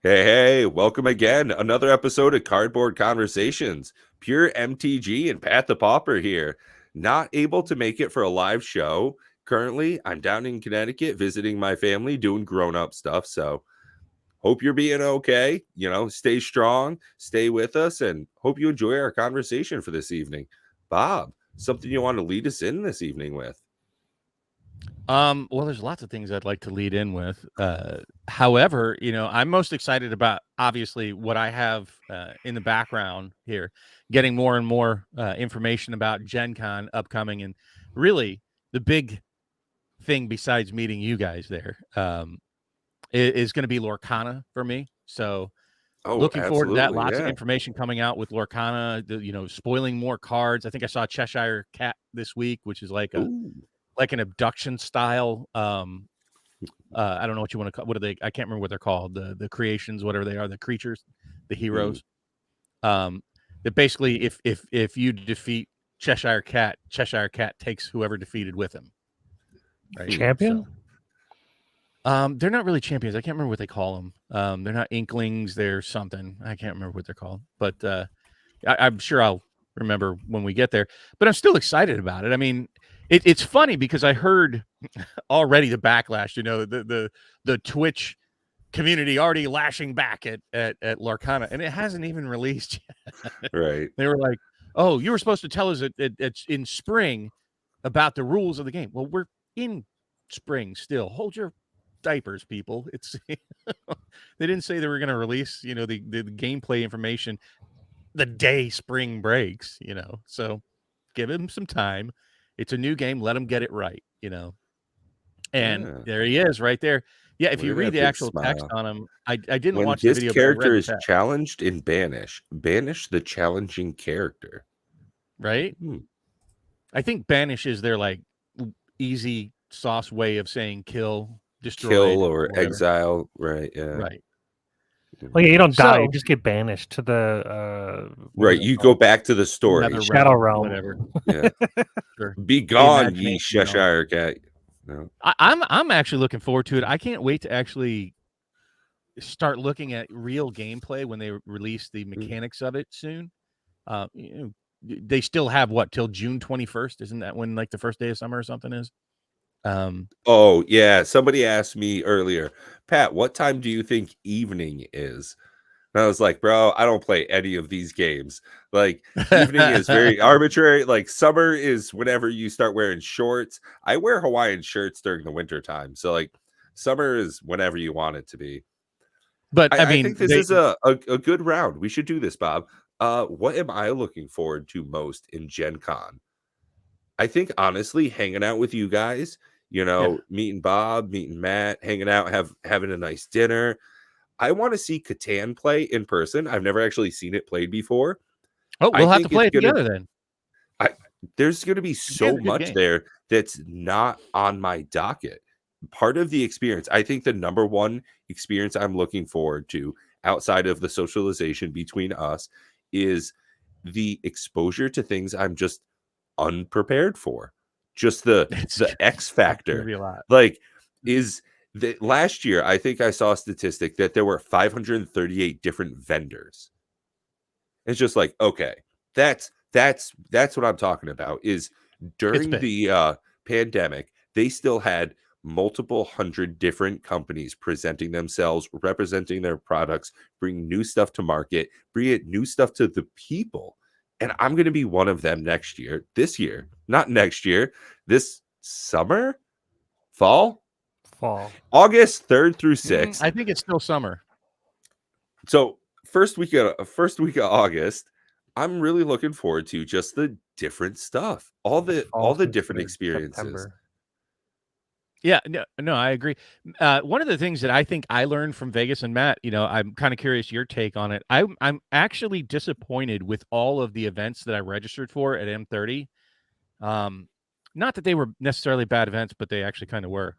Hey, welcome again. Another episode of Cardboard Conversations. Pure MTG and Pat the Pauper here. Not able to make it for a live show. Currently, I'm down in Connecticut visiting my family, doing grown-up stuff. So hope you're being okay. Stay strong, stay with us, and hope you enjoy our conversation for this evening. Bob, something you want to lead us in this evening with? Well, there's lots of things I'd like to lead in with. However, I'm most excited about obviously what I have in the background here, getting more and more information about Gen Con upcoming, and really the big thing besides meeting you guys there is going to be Lorcana for me. So Oh, looking forward to that. absolutely. Lots of Yeah. information coming out with Lorcana, spoiling more cards. I think I saw Cheshire Cat this week, which is like Ooh. an abduction style. I don't know what you want to call. What are they? I can't remember what they're called. The creations, whatever they are, the creatures, the heroes. That basically, if you defeat Cheshire Cat takes whoever defeated with him. Right? Champion? So, they're not really champions. I can't remember what they call them. They're not inklings. They're something. I can't remember what they're called. But I'm sure I'll remember when we get there. But I'm still excited about it. I mean, it's funny because I heard already the backlash. The Twitch community already lashing back at Lorcana, and it hasn't even released yet. Right. They were like, "Oh, you were supposed to tell us it's in spring about the rules of the game." Well, we're in spring still. Hold your diapers, people. It's they didn't say they were going to release, the gameplay information the day spring breaks. So give him some time. It's a new game. Let him get it right. And there he is, right there. Yeah, if you read the actual text on him, I didn't watch the video. When this character is text. challenged in banish the challenging character. Right? I think banish is their like easy sauce way of saying kill, destroy, or exile. Right? Yeah. Right. Well, yeah, you don't die; you just get banished to the right. You go back to the story, Shadow Realm, whatever. Yeah. Sure. Be gone, ye Cheshire Cat. No. I'm actually looking forward to it. I can't wait to actually start looking at real gameplay when they release the mechanics of it soon. They still have till June 21st? Isn't that when like the first day of summer or something is? Oh yeah, somebody asked me earlier, Pat, what time do you think evening is? And I was like, bro, I don't play any of these games. Like, evening is very arbitrary. Like, summer is whenever you start wearing shorts. I wear Hawaiian shirts during the winter time. So, like, summer is whenever you want it to be. But I mean, think this is a good round. We should do this, Bob. What am I looking forward to most in Gen Con? I think, honestly, hanging out with you guys, meeting Bob, meeting Matt, hanging out, having a nice dinner. I want to see Catan play in person. I've never actually seen it played before. Oh, we'll have to play it together then. There's going to be so much there that's not on my docket. Part of the experience, I think the number one experience I'm looking forward to outside of the socialization between us is the exposure to things I'm just unprepared for. Just the X factor. Like, is that last year, I think I saw a statistic that there were 538 different vendors. It's just like, okay, that's what I'm talking about. Is during the pandemic, they still had multiple hundred different companies presenting themselves, representing their products, bringing new stuff to market, bringing new stuff to the people. And I'm going to be one of them this year, not next year, this summer, fall, August 3rd through 6th. I think it's still summer. So first week of August, I'm really looking forward to just the different stuff, all the different experiences. September. Yeah, no, I agree. One of the things that I think I learned from Vegas, and Matt, I'm kind of curious your take on it. I'm actually disappointed with all of the events that I registered for at M30. Not that they were necessarily bad events, but they actually kind of were.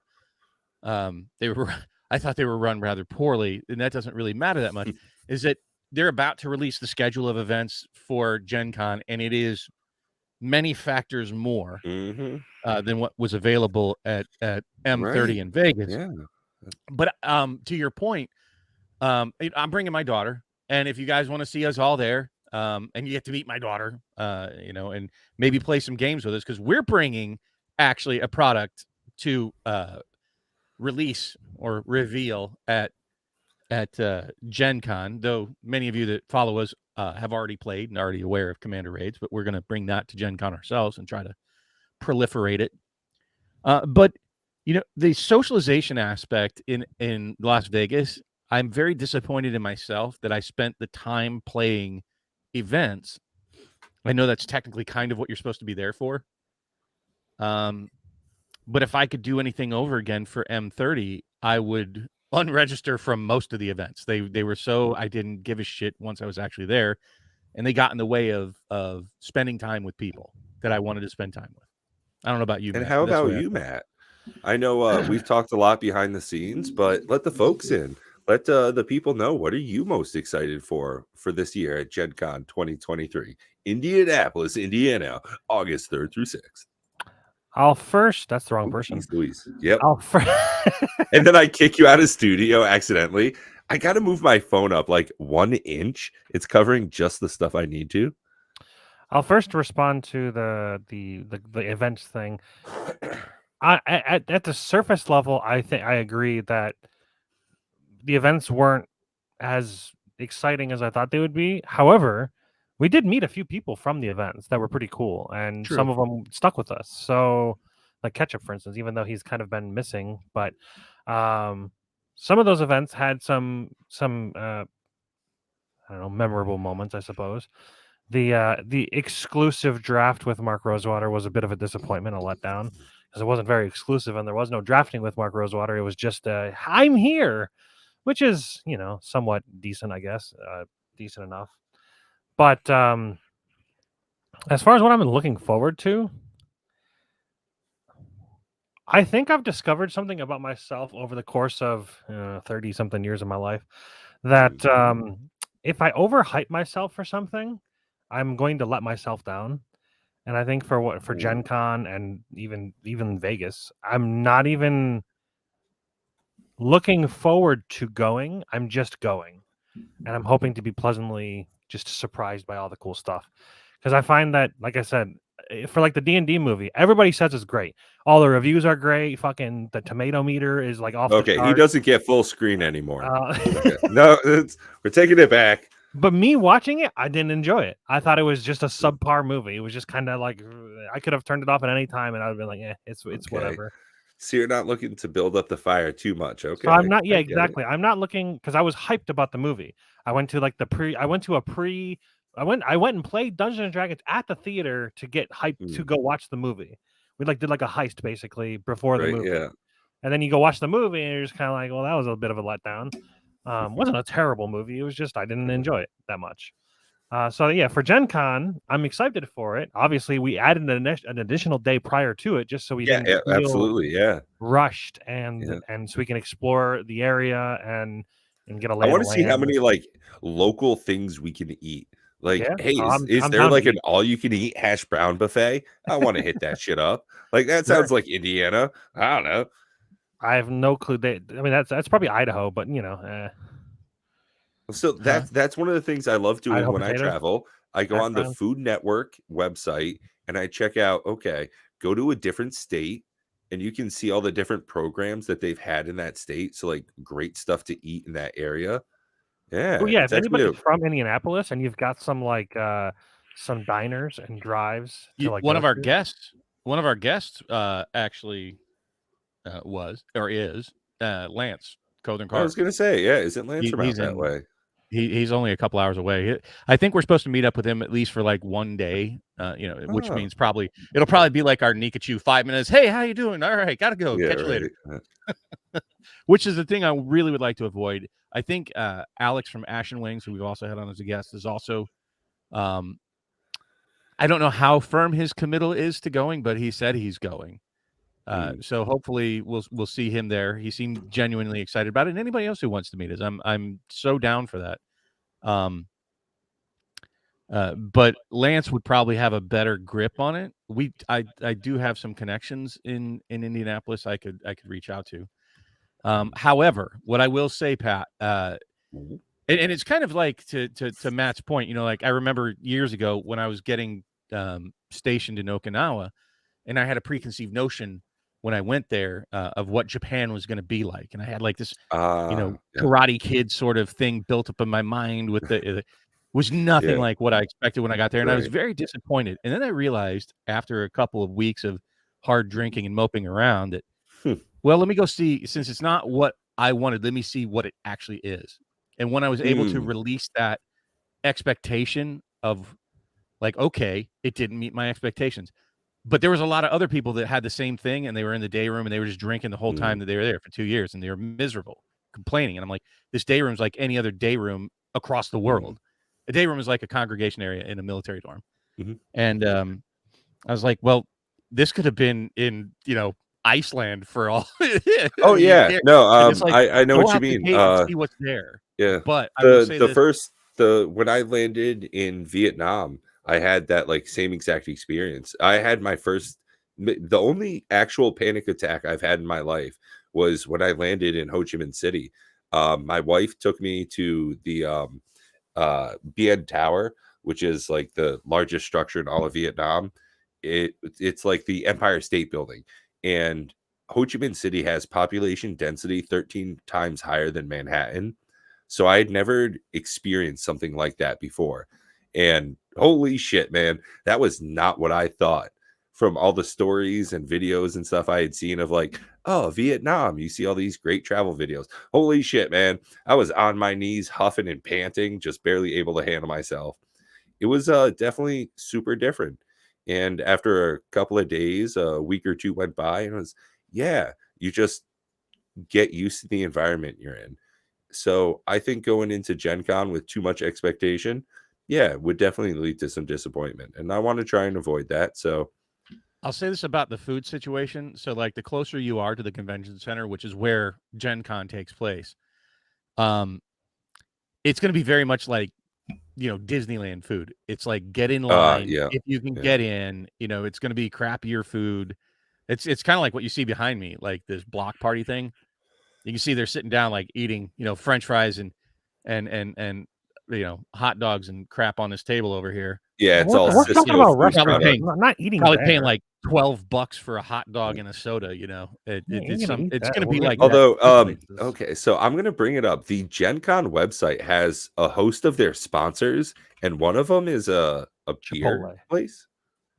They were. I thought they were run rather poorly, and that doesn't really matter that much. Is that they're about to release the schedule of events for Gen Con, and it is many factors more than what was available at M30 in Vegas. Yeah. But to your point, I'm bringing my daughter, and if you guys want to see us all there, and you get to meet my daughter, and maybe play some games with us, because we're bringing actually a product to release or reveal at Gen Con, though many of you that follow us have already played and already aware of Commander Raids, but we're going to bring that to Gen Con ourselves and try to proliferate it. But the socialization aspect in Las Vegas, I'm very disappointed in myself that I spent the time playing events. I know that's technically kind of what you're supposed to be there for. But if I could do anything over again for M30, I would unregister from most of the events. They were so I didn't give a shit once I was actually there, and they got in the way of spending time with people that I wanted to spend time with. I don't know about you, And Matt. how But that's the about way you, Matt? I know we've talked a lot behind the scenes, but let the folks in. Let the people know, what are you most excited for this year at Gen Con 2023, Indianapolis, Indiana, August 3rd through 6th. That's the wrong Oh, person. geez Louise. Yep. And then I kick you out of studio accidentally. I got to move my phone up like 1 inch. It's covering just the stuff I need to. I'll first respond to the events thing. At the surface level, I think I agree that the events weren't as exciting as I thought they would be. However, we did meet a few people from the events that were pretty cool, and some of them stuck with us. So, like Ketchup, for instance, even though he's kind of been missing, but some of those events had some I don't know, memorable moments, I suppose. The exclusive draft with Mark Rosewater was a bit of a disappointment, a letdown, because it wasn't very exclusive, and there was no drafting with Mark Rosewater. It was just I'm here, which is somewhat decent, I guess, decent enough. But as far as what I'm looking forward to, I think I've discovered something about myself over the course of 30 something years of my life that if I overhype myself for something, I'm going to let myself down. And I think for Gen Con and even Vegas, I'm not even looking forward to going. I'm just going. And I'm hoping to be pleasantly just surprised by all the cool stuff. Because I find that, like I said, for like the D&D movie, everybody says it's great. All the reviews are great. Fucking the tomato meter is like off the chart. He doesn't get full screen anymore. No, we're taking it back. But me watching it, I didn't enjoy it. I thought it was just a subpar movie. It was just kind of like I could have turned it off at any time, and I would have been like, it's whatever. So you're not looking to build up the fire too much, okay? So I'm not. Yeah, exactly. I'm not looking because I was hyped about the movie. I went to like I went and played Dungeons and Dragons at the theater to get hyped to go watch the movie. We did like a heist basically before the movie. Yeah. And then you go watch the movie, and you're just kind of like, well, that was a bit of a letdown. Wasn't a terrible movie. It was just I didn't enjoy it that much. So yeah, for Gen Con, I'm excited for it. Obviously, we added an additional day prior to it just so we didn't feel absolutely, rushed and so we can explore the area and get a lay I want of to the see how land. many like local things we can eat. Like, hey, I'm is there down like to an all-you-can-eat hash brown buffet? I want to hit that shit up. Like that sounds like Indiana. I don't know. I have no clue. I mean, that's probably Idaho, but So that's one of the things I love doing Idaho when I potatoes? travel. I go Hash on the brown? Food Network website and I check out, okay, go to a different state and you can see all the different programs that they've had in that state. So like great stuff to eat in that area. Yeah, Oh yeah, it's if anybody's actually from Indianapolis and you've got some some diners and drives to like one of our guests actually was or is Lance Cothern Car. I was gonna say, yeah, isn't Lance from out that way? He's only a couple hours away. I think we're supposed to meet up with him at least for like one day, which means it'll probably be like our Nikachu 5 minutes. Hey, how you doing? All right, gotta go. Catch you later. Which is the thing I really would like to avoid. I think Alex from Ashen Wings, who we've also had on as a guest, is also. I don't know how firm his committal is to going, but he said he's going. So hopefully we'll see him there. He seemed genuinely excited about it. And anybody else who wants to meet us, I'm so down for that. But Lance would probably have a better grip on it. I do have some connections in Indianapolis I could reach out to. However, what I will say, Pat, And it's kind of like to Matt's point, like I remember years ago when I was getting stationed in Okinawa, and I had a preconceived notion when I went there of what Japan was going to be like, and I had like this, Yeah. Karate Kid sort of thing built up in my mind with the was nothing Yeah. like what I expected when I got there, and I was Right. very disappointed. And then I realized after a couple of weeks of hard drinking and moping around that, well, let me go see, since it's not what I wanted, let me see what it actually is. And when I was able to release that expectation of like, okay, it didn't meet my expectations. But there was a lot of other people that had the same thing, and they were in the day room and they were just drinking the whole time that they were there for 2 years, and they were miserable, complaining. And I'm like, this day room's like any other day room across the world. A day room is like a congregation area in a military dorm. And I was like, well, this could have been in, Iceland for all. Oh yeah, no, And it's like, I know go what you out the mean. gate and see what's there. Yeah, But I will say this. when I landed in Vietnam, I had that like same exact experience. I had the only actual panic attack I've had in my life was when I landed in Ho Chi Minh City. My wife took me to the Bien Tower, which is like the largest structure in all of Vietnam. It's like the Empire State Building, and Ho Chi Minh City has population density 13 times higher than Manhattan. So I had never experienced something like that before. And holy shit, man, that was not what I thought from all the stories and videos and stuff I had seen of like, oh, Vietnam. You see all these great travel videos. Holy shit, man. I was on my knees, huffing and panting, just barely able to handle myself. It was definitely super different. And after a couple of days, a week or two went by, and it was, yeah, you just get used to the environment you're in. So I think going into Gen Con with too much expectation, yeah, would definitely lead to some disappointment. And I want to try and avoid that. So I'll say this about the food situation. So, like, the closer you are to the convention center, which is where Gen Con takes place, it's going to be very much like, Disneyland food. It's like, get in line yeah. if you can Yeah. get in. It's going to be crappier food. It's kind of like what you see behind me, like this block party thing. You can see they're sitting down, like eating, French fries and hot dogs and crap on this table over here. Yeah, it's all We're talking Cisco about food restaurants, product. not eating Probably there. paying like $12 for a hot dog and a soda. It's going to be like that. Although, okay, so I'm gonna bring it up. The Gen Con website has a host of their sponsors, and one of them is a beer Chipotle. place.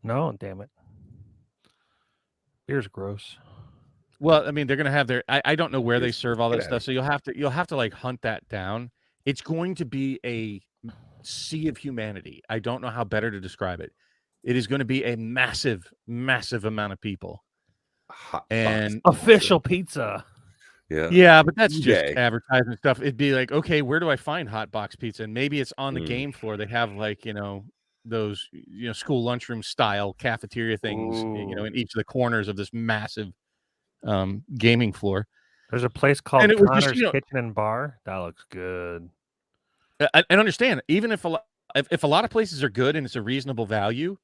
No, damn it. Beer's gross. Well, I mean, they're gonna have their. I don't know where they Here's- serve all get that out stuff, of so you'll have to like hunt that down. It's going to be a sea of humanity. I don't know how better to describe it. It is going to be a massive, massive amount of people. Hot And box Official pizza. pizza. yeah, but that's just eBay. advertising stuff. It'd be like, okay, where do I find hot box pizza? And maybe it's on the game floor. They have like, those, school lunchroom style cafeteria things, in each of the corners of this massive gaming floor. There's a place And called it was just, Connor's Kitchen and Bar. That looks good. I understand, even if if a lot of places are good and it's a reasonable value,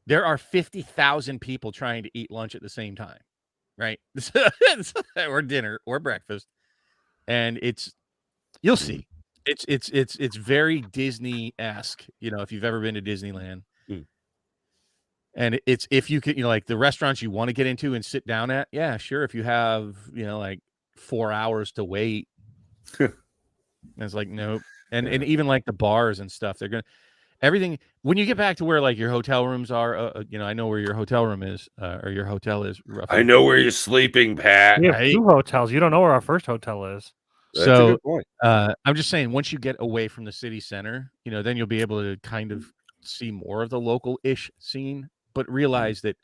there are 50,000 people trying to eat lunch at the same time, right? Or dinner or breakfast, and you'll see. It's very Disney-esque, if you've ever been to Disneyland. And it's, if you could, like the restaurants you want to get into and sit down at, yeah, sure. If you have, like 4 hours to wait, and it's like, nope. And even like the bars and stuff, everything, when you get back to where like your hotel rooms are, I know where your hotel room is, or your hotel is roughly. I know where you're sleeping, Pat. We have 2 hotels. You don't know where our first hotel is. That's a good point. I'm just saying, once you get away from the city center, then you'll be able to kind of see more of the local-ish scene, but realize that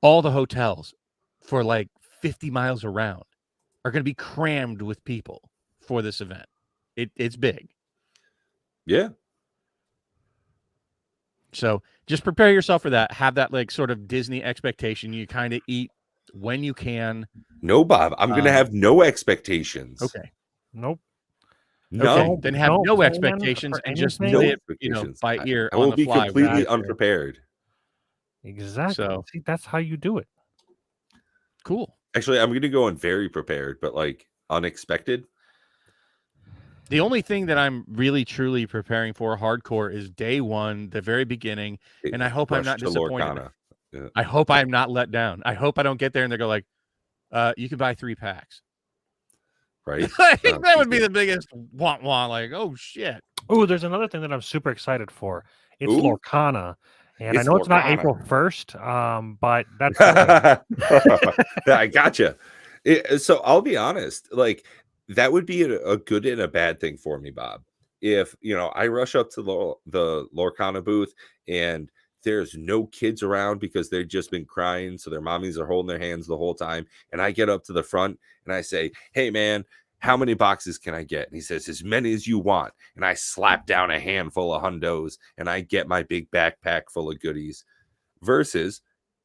all the hotels for like 50 miles around are going to be crammed with people for this event. It's big. Yeah. So just prepare yourself for that. Have that like sort of Disney expectation. You kind of eat when you can. No, Bob, I'm going to have no expectations. Okay. Nope. No. Okay, then have no expectations and just live, by ear I will on the be fly. completely unprepared. Exactly. So, see, that's how you do it. Cool. Actually, I'm going to go in very prepared, but like unexpected. The only thing that I'm really truly preparing for hardcore is day one, the very beginning, and I hope I'm Rush not to disappointed. Lorcana. Yeah. I hope I'm not let down. I hope I don't get there and they go like, you can buy 3 packs. Right? I think that would be the biggest wah-wah, like, oh, shit. Oh, there's another thing that I'm super excited for. It's Ooh. Lorcana. And I It's know it's not Lorcana. April 1st, but that's okay. I gotcha. So I'll be honest, like that would be a good and a bad thing for me, Bob. If I rush up to the Lorcana booth and there's no kids around because they've just been crying, so their mommies are holding their hands the whole time, and I get up to the front and I say, "Hey, man, how many boxes can I get?" And he says, "As many as you want." And I slap down a handful of hundos and I get my big backpack full of goodies. Versus,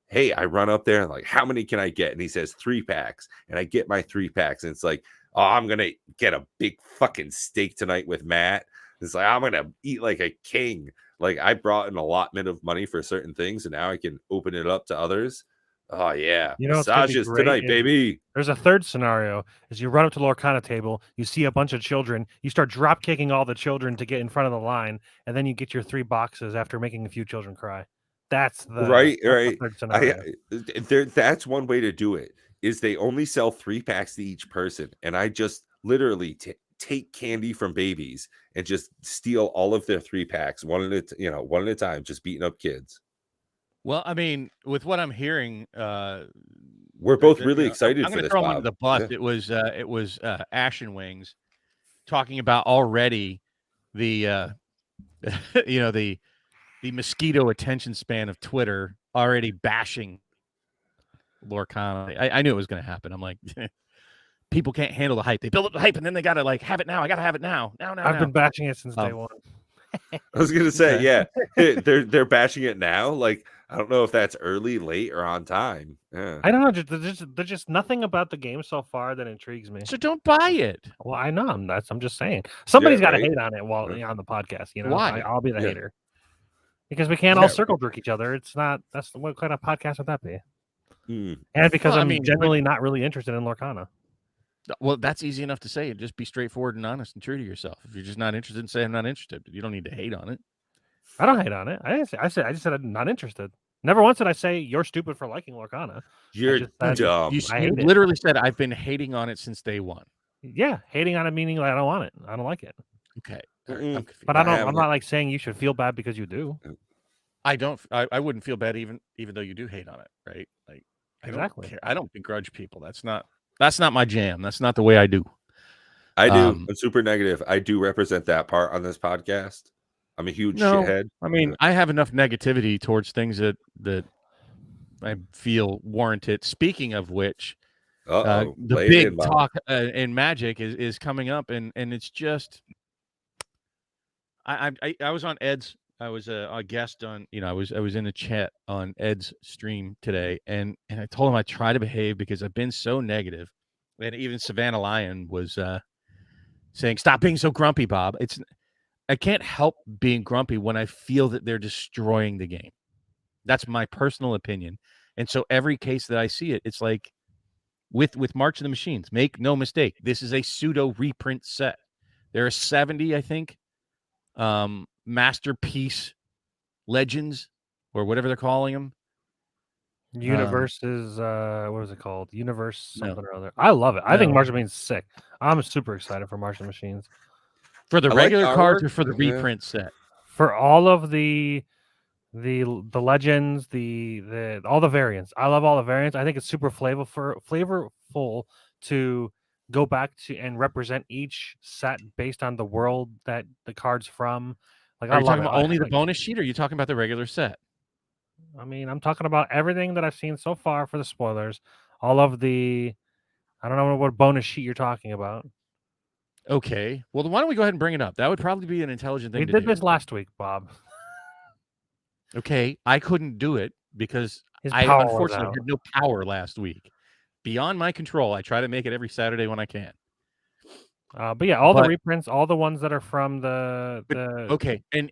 hey, I run up there and like, how many can I get? And he says 3 packs, and I get my 3 packs, and it's like, oh, I'm gonna get a big fucking steak tonight with Matt. It's like I'm gonna eat like a king. Like I brought an allotment of money for certain things, and now I can open it up to others. Oh yeah, You know what's gonna be massages great tonight, is baby. there's a third scenario is you run up to the Lorcana table, you see a bunch of children, you start drop kicking all the children to get in front of the line, and then you get your 3 boxes after making a few children cry. That's the Right, right. third I scenario. that's one way to do it. Is they only sell 3 packs to each person, and I just literally take candy from babies and just steal all of their 3 packs one at a time, just beating up kids. Well, I mean, with what I'm hearing, We're both really excited I'm for going to this, throw him under Bob. the bus. Yeah. It was Ashen Wings talking about already the the mosquito attention span of Twitter already bashing Lorcana. I knew it was going to happen. I'm like, people can't handle the hype. They build up the hype and then they got to like have it now. I got to have it now. Now. I've been bashing it since day one. I was gonna say, Okay. yeah, they're bashing it now. Like, I don't know if that's early, late, or on time. Yeah. I don't know. There's just nothing about the game so far that intrigues me. So don't buy it. Well, I know. I'm just saying. Somebody's got to right? hate on it while Yeah. on the podcast. Why? I'll be the Yeah. hater because we can't Yeah. all circle jerk each other. It's not. That's what kind of podcast would that be? Mm. And because Well, I I'm mean, generally not really interested in Lorcana. Well, that's easy enough to say. Just be straightforward and honest and true to yourself. If you're just not interested, say I'm not interested. You don't need to hate on it. I don't hate on it. I just said I'm not interested. Never once did I say you're stupid for liking Lorcana. You're just said, dumb. I You hate it. literally said I've been hating on it since day one. Yeah, hating on it meaning like I don't want it. I don't like it. Okay, Mm-mm. But I I'm haven't. not like saying you should feel bad because you do. I don't. I wouldn't feel bad even though you do hate on it, right? Like I Exactly. don't care. I don't begrudge people. That's not my jam. That's not the way I do. I do. I'm super negative. I do represent that part on this podcast. I'm a huge shithead. I mean, I have enough negativity towards things that I feel warranted. Speaking of which, the big talk in Magic is coming up, and it's just I was on Ed's. I was a guest on. I was in a chat on Ed's stream today, and I told him I try to behave because I've been so negative, and even Savannah Lion was saying, "Stop being so grumpy, Bob." I can't help being grumpy when I feel that they're destroying the game. That's my personal opinion. And so every case that I see it, it's like with March of the Machines, make no mistake, this is a pseudo reprint set. There are 70, I think, masterpiece legends or whatever they're calling them. Universe is what is it called? Universe something or other. I love it. I think March of the Machines is sick. I'm super excited for March of the Machines. For the regular cards or for the reprint set? For all of the legends, the all the variants. I love all the variants. I think it's super flavorful to go back to and represent each set based on the world that the card's from. Like, are you talking about only the bonus sheet, or are you talking about the regular set? I mean, I'm talking about everything that I've seen so far for the spoilers. All of the, I don't know what bonus sheet you're talking about. Okay. Well, then why don't we go ahead and bring it up? That would probably be an intelligent thing to do. We did this last week, Bob. Okay. I couldn't do it because I unfortunately had no power last week. Beyond my control. I try to make it every Saturday when I can. But yeah, the reprints, all the ones that are from the okay, and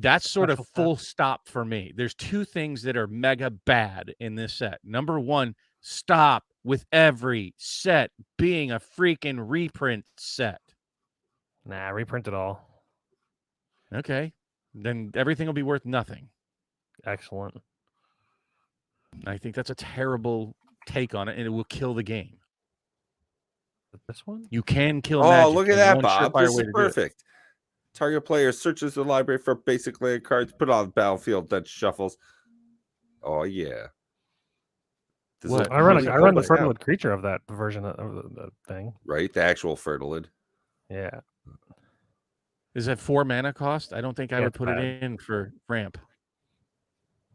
that's sort of full stop for me. There's 2 things that are mega bad in this set. Number 1, stop with every set being a freaking reprint set. Nah, reprint it all. Okay, then everything will be worth nothing. Excellent. I think that's a terrible take on it, and it will kill the game. This one? You can kill Oh, Magic. look at and that, one Bob. surefire This way is to do it. perfect. Target player searches the library for basic land cards, put on the battlefield, then shuffles. Oh yeah. What? I run the out. Fertilid creature of that version of the thing. Right, the actual Fertilid. Yeah. Is that 4 mana cost? I don't think I Yeah, would it's put bad. it in for ramp.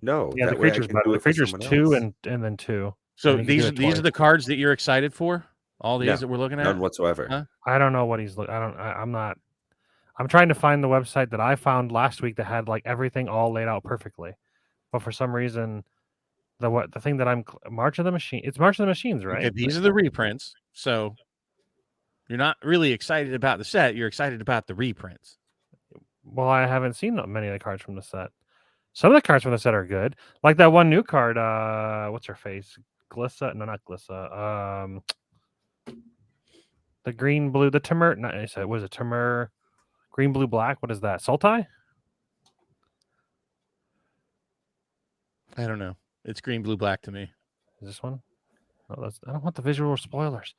No, Yeah, the that way I creature's can better. do The it for creature's someone 2 else. and then 2. So And you can do these it are twice. the cards that you're excited for? All these No, that we're looking at? none whatsoever. Huh? I don't know what he's looking. I'm not. I'm trying to find the website that I found last week that had like everything all laid out perfectly, but for some reason, the thing that I'm March of the Machine. It's March of the Machines, right? Okay, these are the reprints. So you're not really excited about the set. You're excited about the reprints. Well, I haven't seen many of the cards from the set. Some of the cards from the set are good, like that one new card. What's her face? Glissa? No, not Glissa. The green blue, the Timur. No, was it Timur? Green blue black. What is that? Sultai? I don't know. It's green, blue, black to me. Is this one? No, I don't want the visual spoilers.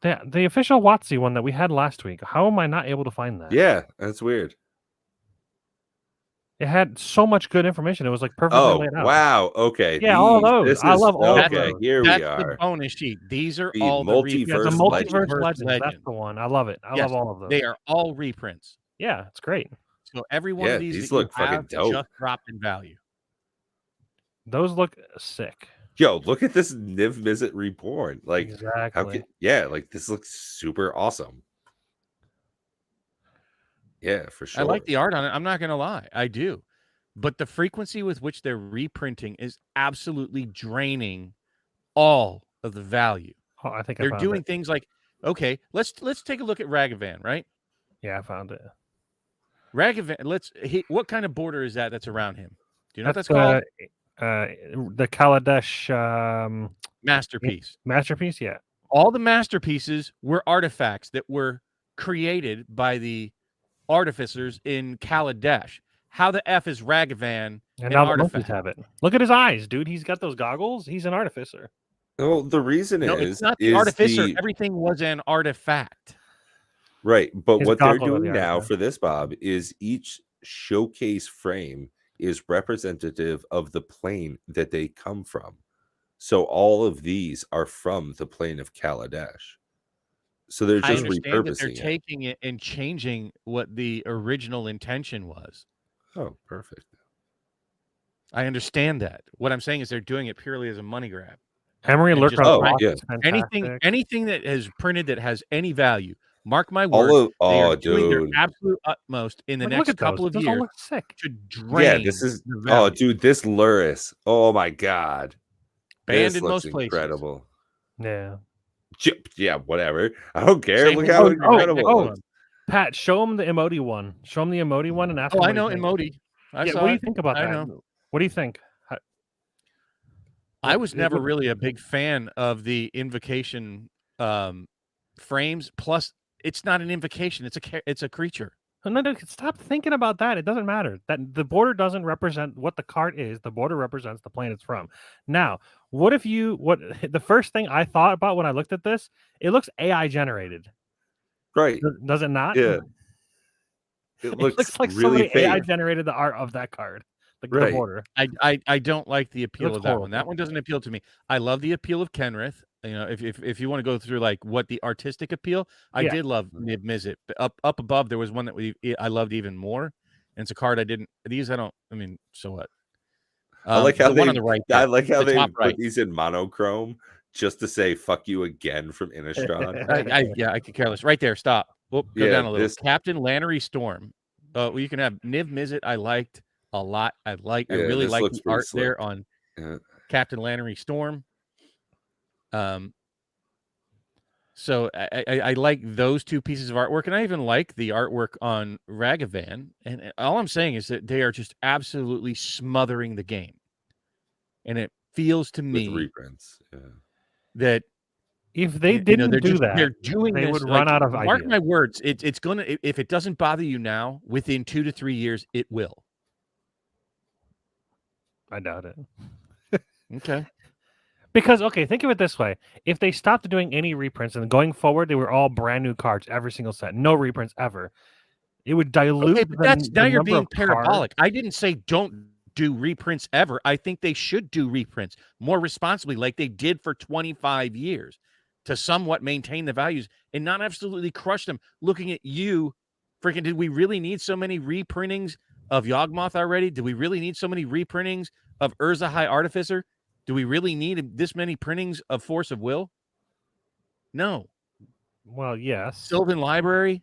The official WotC one that we had last week. How am I not able to find that? Yeah, that's weird. It had so much good information. It was like perfectly laid out. Wow. Okay. Yeah, all those. I love all of okay. those. Here That's we are. the bonus sheet. These are The all the multiverse Yeah, the Legends. multiverse legends. That's the one. I love it. I love all of those. They are all reprints. Yeah, it's great. So every one of these these that look you fucking have dope. just dropped in value. Those look sick. Yo, look at this Niv Mizzet Reborn. Like, exactly. Like this looks super awesome. Yeah, for sure. I like the art on it. I'm not gonna lie, I do. But the frequency with which they're reprinting is absolutely draining all of the value. Oh, I think they're I found doing it. things like, okay, let's take a look at Ragavan, right? Yeah, I found it. Ragavan. What kind of border is that that's around him? Do you know what that's called? called? The Kaladesh Masterpiece. Masterpiece, yeah. All the masterpieces were artifacts that were created by the artificers in Kaladesh. How the F is Ragavan and now the artifact? monkeys have it. Look at his eyes, dude. He's got those goggles. He's an artificer. Well, the reason No, is it's not the artificer. Everything was an artifact. Right, but His what they're goggles are doing the now artifact. for this, Bob, is each showcase frame is representative of the plane that they come from. So all of these are from the plane of Kaladesh. So they're just repurposing that they're taking it and changing what the original intention was. Oh, perfect. I understand that. What I'm saying is they're doing it purely as a money grab. Emery Lurk on anything that is printed that has any value. Mark my word. They are doing their absolute utmost in the next couple of years to drain. Yeah, this is dude, this Luris. Oh my god. Banned this in looks most places. Incredible. Yeah. Yeah, whatever. I don't care. Look how incredible. Pat, show him the emoji one. Show him the emoji one and ask him. I know emoji. What do you think about that? Know. What do you think? I was never really a big fan of the invocation frames. Plus, it's not an invocation; it's a creature. No, stop thinking about that. It doesn't matter. That the border doesn't represent what the card is. The border represents the plane it's from. Now, what if the first thing I thought about when I looked at this, it looks AI generated. Right. Does it not? Yeah. It looks like really somebody AI generated the art of that card. The border. I don't like the appeal of that one. That one doesn't appeal to me. I love the appeal of Kenrith. You know, if you want to go through like what the artistic appeal, I did love Niv Mizzet. Up above, there was one that I loved even more. And it's a card I didn't. These I don't. I mean, so what? I like how one on the right. I like how they put right. these in monochrome just to say "fuck you" again from Innistrad. I could care less. Right there. Stop. Go down a little. Captain Lannery Storm. Well, you can have Niv Mizzet. I liked a lot. I really like the art slick there on Captain Lannery Storm. So I like those two pieces of artwork, and I even like the artwork on Ragavan. And all I'm saying is that they are just absolutely smothering the game, and it feels to me reprints, that If they didn't do that, they're doing they this, would run out of mark ideas. my words, it's gonna, if it doesn't bother you now, within 2 to 3 years, it will. I doubt it. Okay. Because, okay, think of it this way. If they stopped doing any reprints and going forward, they were all brand new cards, every single set, no reprints ever, it would dilute Okay, but now you're number being of parabolic. cards. I didn't say don't do reprints ever. I think they should do reprints more responsibly, like they did for 25 years, to somewhat maintain the values and not absolutely crush them. Looking at you, freaking, did we really need so many reprintings of Yawgmoth already? Do we really need so many reprintings of Urza High Artificer? Do we really need this many printings of Force of Will? No. Well, yes. Sylvan Library?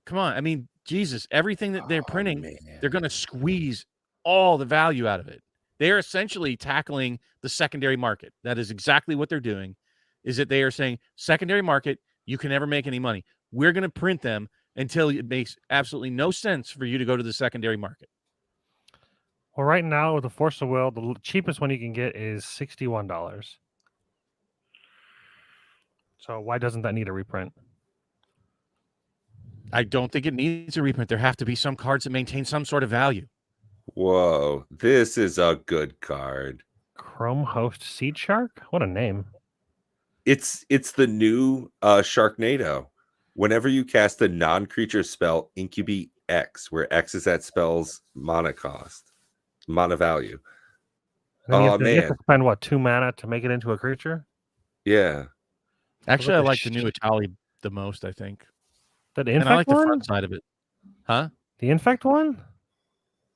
Come on. I mean, Jesus, everything that they're printing, man. they're going to squeeze all the value out of it. They're essentially tackling the secondary market. That is exactly what they're doing, is that they are saying, secondary market, you can never make any money. We're going to print them until it makes absolutely no sense for you to go to the secondary market. Well, right now with the Force of Will, the cheapest one you can get is $61. So why doesn't that need a reprint? I don't think it needs a reprint. There have to be some cards that maintain some sort of value. Whoa, this is a good card. Chrome Host Seed Shark? What a name. It's the new Sharknado. Whenever you cast a non-creature spell, incubate X, where X is that spell's mana cost, mana value. And then you Oh have to man, spend what, 2 mana to make it into a creature? yeah. Actually, I like the new Itali the most, I think. That And I like Infect the one? front side of it. Huh? The Infect one?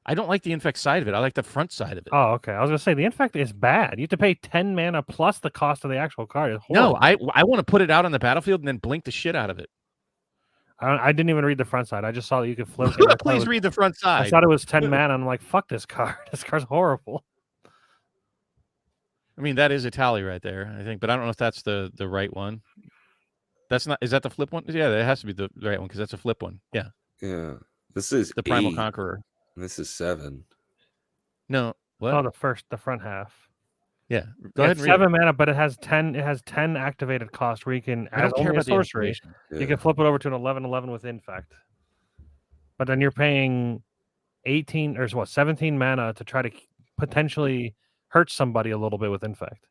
I don't like the Infect side of it. I like the front side of it. Oh, okay. I was gonna say the Infect is bad. You have to pay 10 mana plus the cost of the actual card. It's No, horrible. I want to put it out on the battlefield and then blink the shit out of it. I didn't even read the front side. I just saw that you could flip. Please read the front I side. thought it was 10 mana. I'm like, fuck this card. This card's horrible. I mean, that is Itali right there, I think, but I don't know if that's the right one. That's not. Is that the flip one? Yeah, that has to be the right one because that's a flip one. Yeah. Yeah. This is The Primal 8, Conqueror. and this is 7. No. What? Oh, the front half. Yeah. Go ahead and read 7 mana, but it has 10 activated cost where you can, I as don't care only a about the sorcery, information. Yeah. you can flip it over to an 11/11 with Infect. But then you're paying 18 or what, 17 mana to try to potentially hurt somebody a little bit with Infect.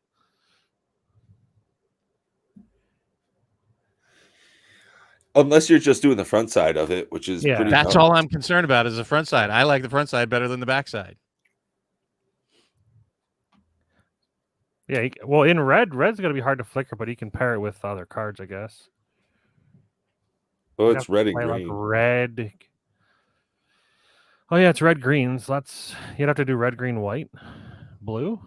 Unless you're just doing the front side of it, which is pretty That's dumb. all I'm concerned about is the front side. I like the front side better than the back side. Yeah, well, in red's going to be hard to flicker, but you can pair it with other cards, I guess. Oh, You'd it's have to red and play, like, green. red. Oh yeah, it's red green. So you'd have to do red, green, white, blue,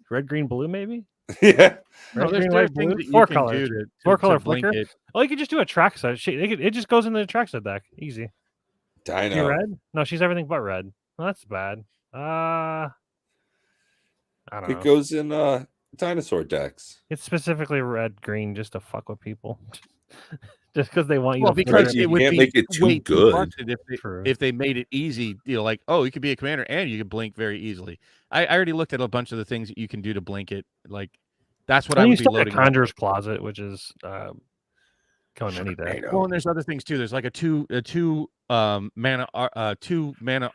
red, green, blue, maybe. Yeah. No, Red, there's green, white, things blue. that you 4 can colors. do to 4 color blink flicker. it. Oh, you could just do a track set. It just goes into the track set deck. Easy. Dino. You red? No, she's everything but red. Well, that's bad. I don't know. It goes in dinosaur decks. It's specifically red green just to fuck with people. Just because they want you Well, to because you it would can't be make it too way good. busted if they made it easy, like, oh, you could be a commander and you could blink very easily. I already looked at a bunch of the things that you can do to blink it. Like, that's what I would be loading. Conjurer's Closet, which is going any day. Well, and there's other things too. There's like a two mana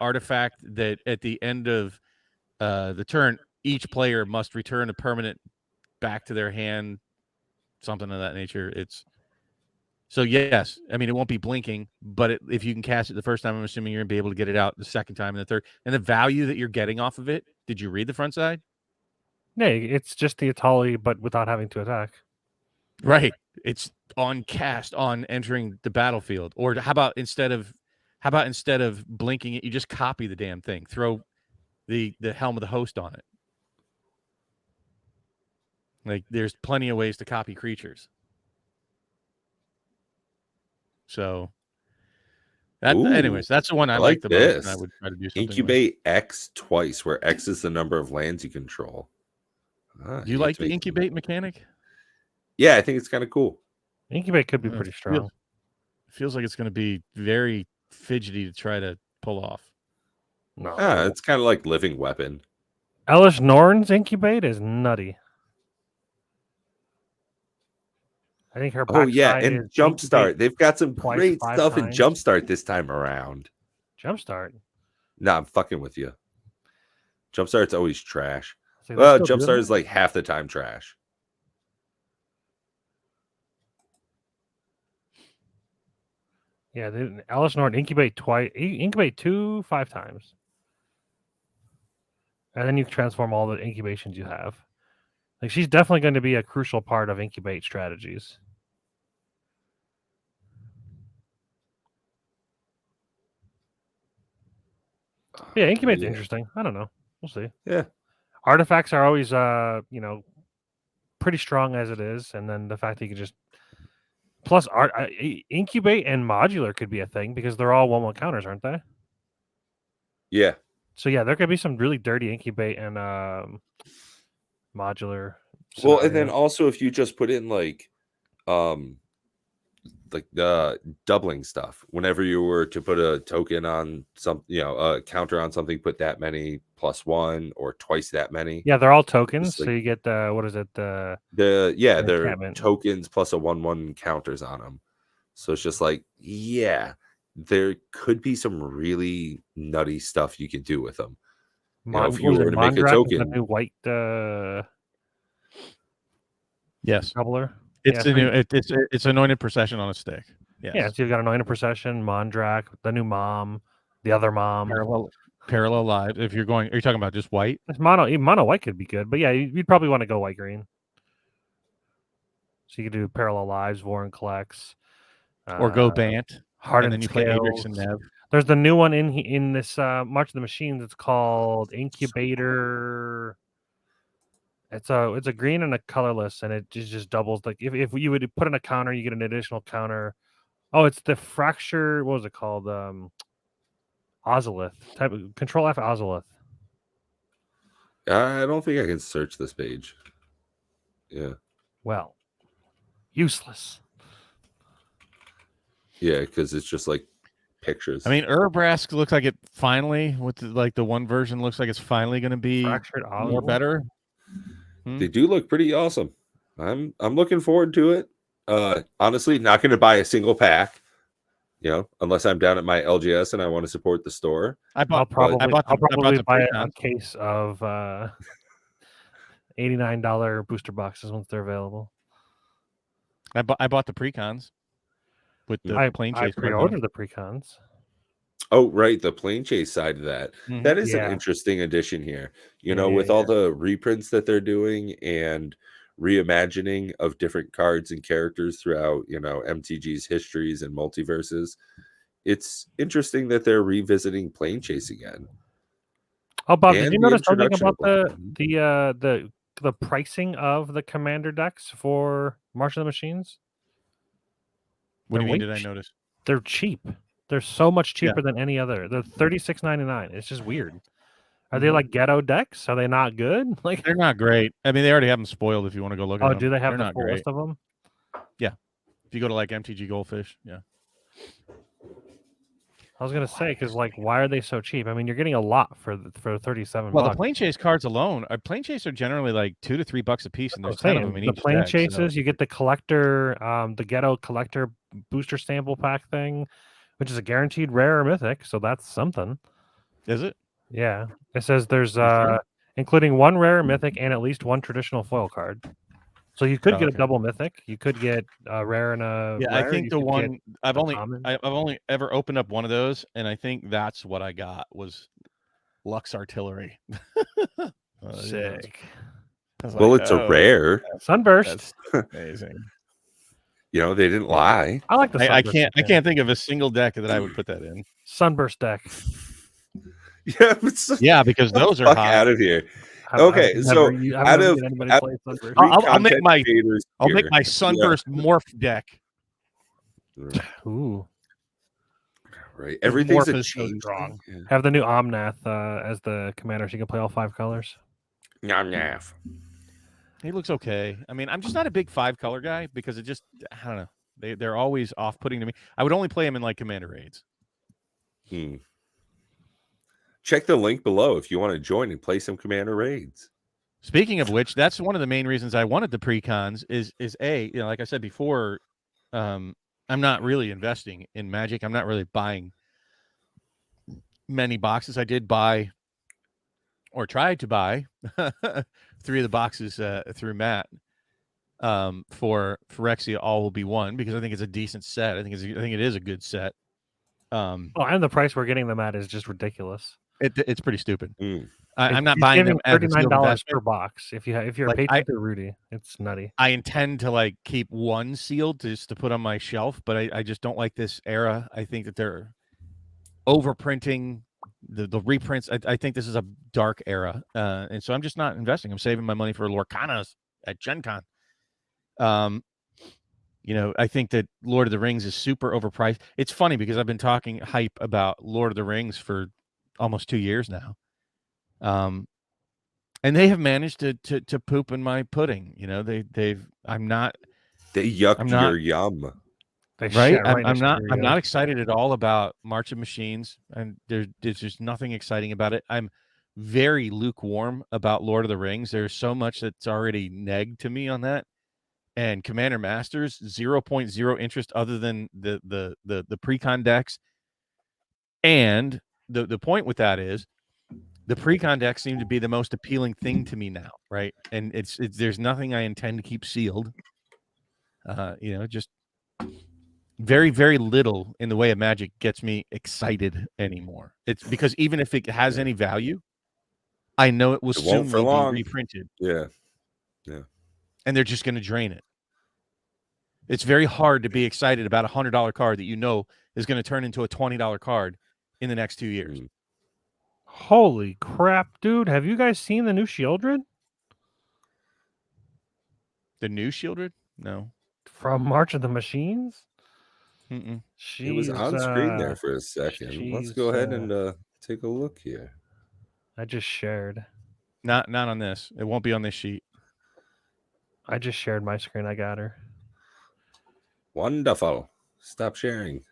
artifact that at the end of the turn, each player must return a permanent back to their hand, something of that nature. So yes, I mean it won't be blinking, but if you can cast it the first time, I'm assuming you're gonna be able to get it out the second time and the third. And the value that you're getting off of it. Did you read the front side? Yeah, it's just the Itali, but without having to attack. Right. It's on cast on entering the battlefield. Or how about instead of blinking it, you just copy the damn thing. Throw the Helm of the Host on it. Like there's plenty of ways to copy creatures. So anyways, that's the one I like the most, and I would try to do something. Incubate X twice, where X is the number of lands you control. Do you like the incubate mechanic? Yeah, I think it's kind of cool. Incubate could be pretty strong. Feels like it's going to be very fidgety to try to pull off. No, it's kind of like Living Weapon. Elish Norn's Incubate is nutty. I think her Oh yeah, backside and is Jumpstart. They've got some twice, great 5 stuff in times. Jumpstart this time around. Jumpstart. Nah, I'm fucking with you. Jumpstart's always trash. So Well, Jumpstart is like half the time trash. Yeah, Alice Norton incubate 5 times. And then you transform all the incubations you have. Like, she's definitely going to be a crucial part of incubate strategies. Yeah, incubate's interesting. I don't know. We'll see. Yeah. Artifacts are always pretty strong as it is, and then the fact that you can just plus incubate and modular could be a thing because they're all 1/1 counters, aren't they? Yeah. So yeah, there could be some really dirty incubate and modular. Well, and then also if you just put in like the doubling stuff, whenever you were to put a token on some, a counter on something, put that many +1 or twice that many. Yeah, they're all tokens, like, so you get what is it? They're tokens plus a 1/1 counters on them. So it's just like, yeah, there could be some really nutty stuff you could do with them. If you were to make a token, the new white yes, doubler. It's it's Anointed Procession on a stick. Yes. Yeah, so you've got Anointed Procession, Mondrak, the new mom, the other mom. Parallel Lives. If you're going, are you talking about just white? It's mono white could be good, but yeah, you'd probably want to go white green. So you could do Parallel Lives, Warren Collects, or go Bant, Hardened and then you play Adrix and Nev. There's the new one in this March of the Machines. It's called Incubator. It's a green and a colorless, and it just doubles. Like if you would put in a counter, you get an additional counter. Oh, it's the Fracture. What was it called? Ozolith type of Control F Ozolith. I don't think I can search this page. Yeah. Well, useless. Yeah, because it's just like pictures. I mean, Urabrask looks like it finally, with the one version, looks like it's finally going to be more better. They do look pretty awesome. I'm looking forward to it. Honestly, not going to buy a single pack, unless I'm down at my LGS and I want to support the store. I'll probably buy a case of $89 booster boxes once they're available. I bought the precons with the plane chase. I pre-ordered the precons. Oh, right, the plane chase side of that. Mm-hmm. That is an interesting addition here. With all the reprints that they're doing and reimagining of different cards and characters throughout, MTG's histories and multiverses. It's interesting that they're revisiting plane chase again. Oh, Bob, did you notice something about the pricing of the commander decks for March of the Machines? What do you mean? Did I notice? They're cheap. They're so much cheaper than any other. They're $36.99. It's just weird. Are they like ghetto decks? Are they not good? Like, they're not great. I mean, they already have them spoiled. If you want to go look at them. Oh, do they have the full list of them? Yeah. If you go to like MTG Goldfish, yeah. I was gonna say, because why are they so cheap? I mean, you're getting a lot for $37. Well, the plane chase cards alone, plane chase are generally like $2 to $3 a piece, and there's 10 of them in each. The plane chases, you get the collector, the ghetto collector booster sample pack thing, which is a guaranteed rare or mythic, so that's something. Is it? Yeah. It says there's including one rare mythic and at least one traditional foil card. So you could get a double mythic. You could get a rare and a rare. I think the one I've only ever opened up one of those, and I think that's what I got was Lux Artillery. Sick. Well, it's a rare. Sunburst. That's amazing. They didn't lie. I like the Sunburst. I can't think of a single deck that I would put that in. Sunburst deck. Yeah, because those are hot. Out of here. Okay, so I'll make my Sunburst morph deck. Ooh. Right. Everything's strong. Yeah. Have the new Omnath as the commander, so you can play all 5 colors. Omnath. He looks okay. I mean, I'm just not a big 5-color guy because I don't know. They're always off-putting to me. I would only play him in like commander raids. Check the link below if you want to join and play some commander raids. Speaking of which, that's one of the main reasons I wanted the pre-cons is like I said before, I'm not really investing in Magic. I'm not really buying many boxes. I did buy or tried to buy 3 of the boxes through Matt for Phyrexia All Will Be One because I think it's a decent set. I think it is a good set. and the price we're getting them at is just ridiculous. It's pretty stupid. Mm. I'm not buying them as a sealed $39 investment. per box. If you're a patron to Rudy, it's nutty. I intend to like keep one sealed just to put on my shelf, but I just don't like this era. I think that they're overprinting the reprints. I think this is a dark era, and so I'm just not investing. I'm saving my money for Lorcanas at Gen Con. I think that Lord of the Rings is super overpriced. It's funny because I've been talking hype about Lord of the Rings for almost 2 years now. And they have managed to poop in my pudding. They yucked your yum. Right? I'm not excited at all about March of Machines, and there's just nothing exciting about it. I'm very lukewarm about Lord of the Rings. There's so much that's already negged to me on that. And Commander Masters, 0.0 interest other than the pre-con decks. And the point with that is the pre-con decks seem to be the most appealing thing to me now, right? And it's there's nothing I intend to keep sealed. Just very, very little in the way of Magic gets me excited anymore. It's because even if it has any value, I know it will soon be reprinted. Yeah. And they're just going to drain it. It's very hard to be excited about a $100 card that you know is going to turn into a $20 card in the next 2 years. Holy crap, dude. Have you guys seen the new Shieldred? The new Shieldred? No. From March of the Machines? Mm-mm. It was on screen there for a second. Let's go ahead and take a look here. I just shared. Not on this. It won't be on this sheet. I just shared my screen. I got her. Wonderful. Stop sharing.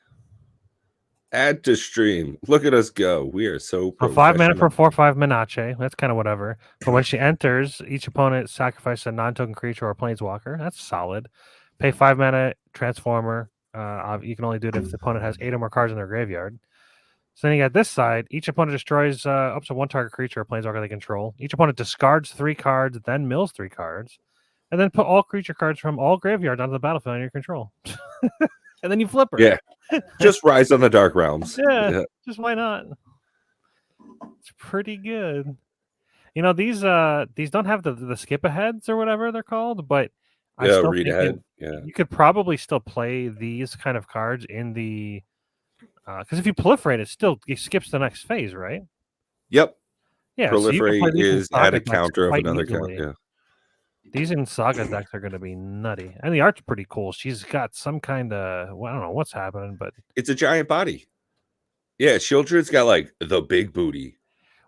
Add to stream. Look at us go. We are so for 5 mana for 4/5 Minache. That's kind of whatever. But when she enters, each opponent sacrifices a non-token creature or planeswalker. That's solid. Pay 5 mana Transformer. You can only do it if the opponent has 8 or more cards in their graveyard. So then you got this side. Each opponent destroys up to 1 target creature or planeswalker they control. Each opponent discards 3 cards, then mills 3 cards, and then put all creature cards from all graveyards onto the battlefield under your control. And then you flip her. Yeah. Just Rise on the Dark Realms. Yeah. Just why not? It's pretty good. These don't have the skip aheads or whatever they're called, but I still read ahead. Yeah. You could probably still play these kind of cards in the because if you proliferate, it skips the next phase, right? Yep. Yeah. Proliferate so is at a counter of another count. Yeah. These in Saga decks are going to be nutty, and the art's pretty cool. She's got some kind of I don't know what's happening, but it's a giant body. Yeah, Shieldred's got like the big booty.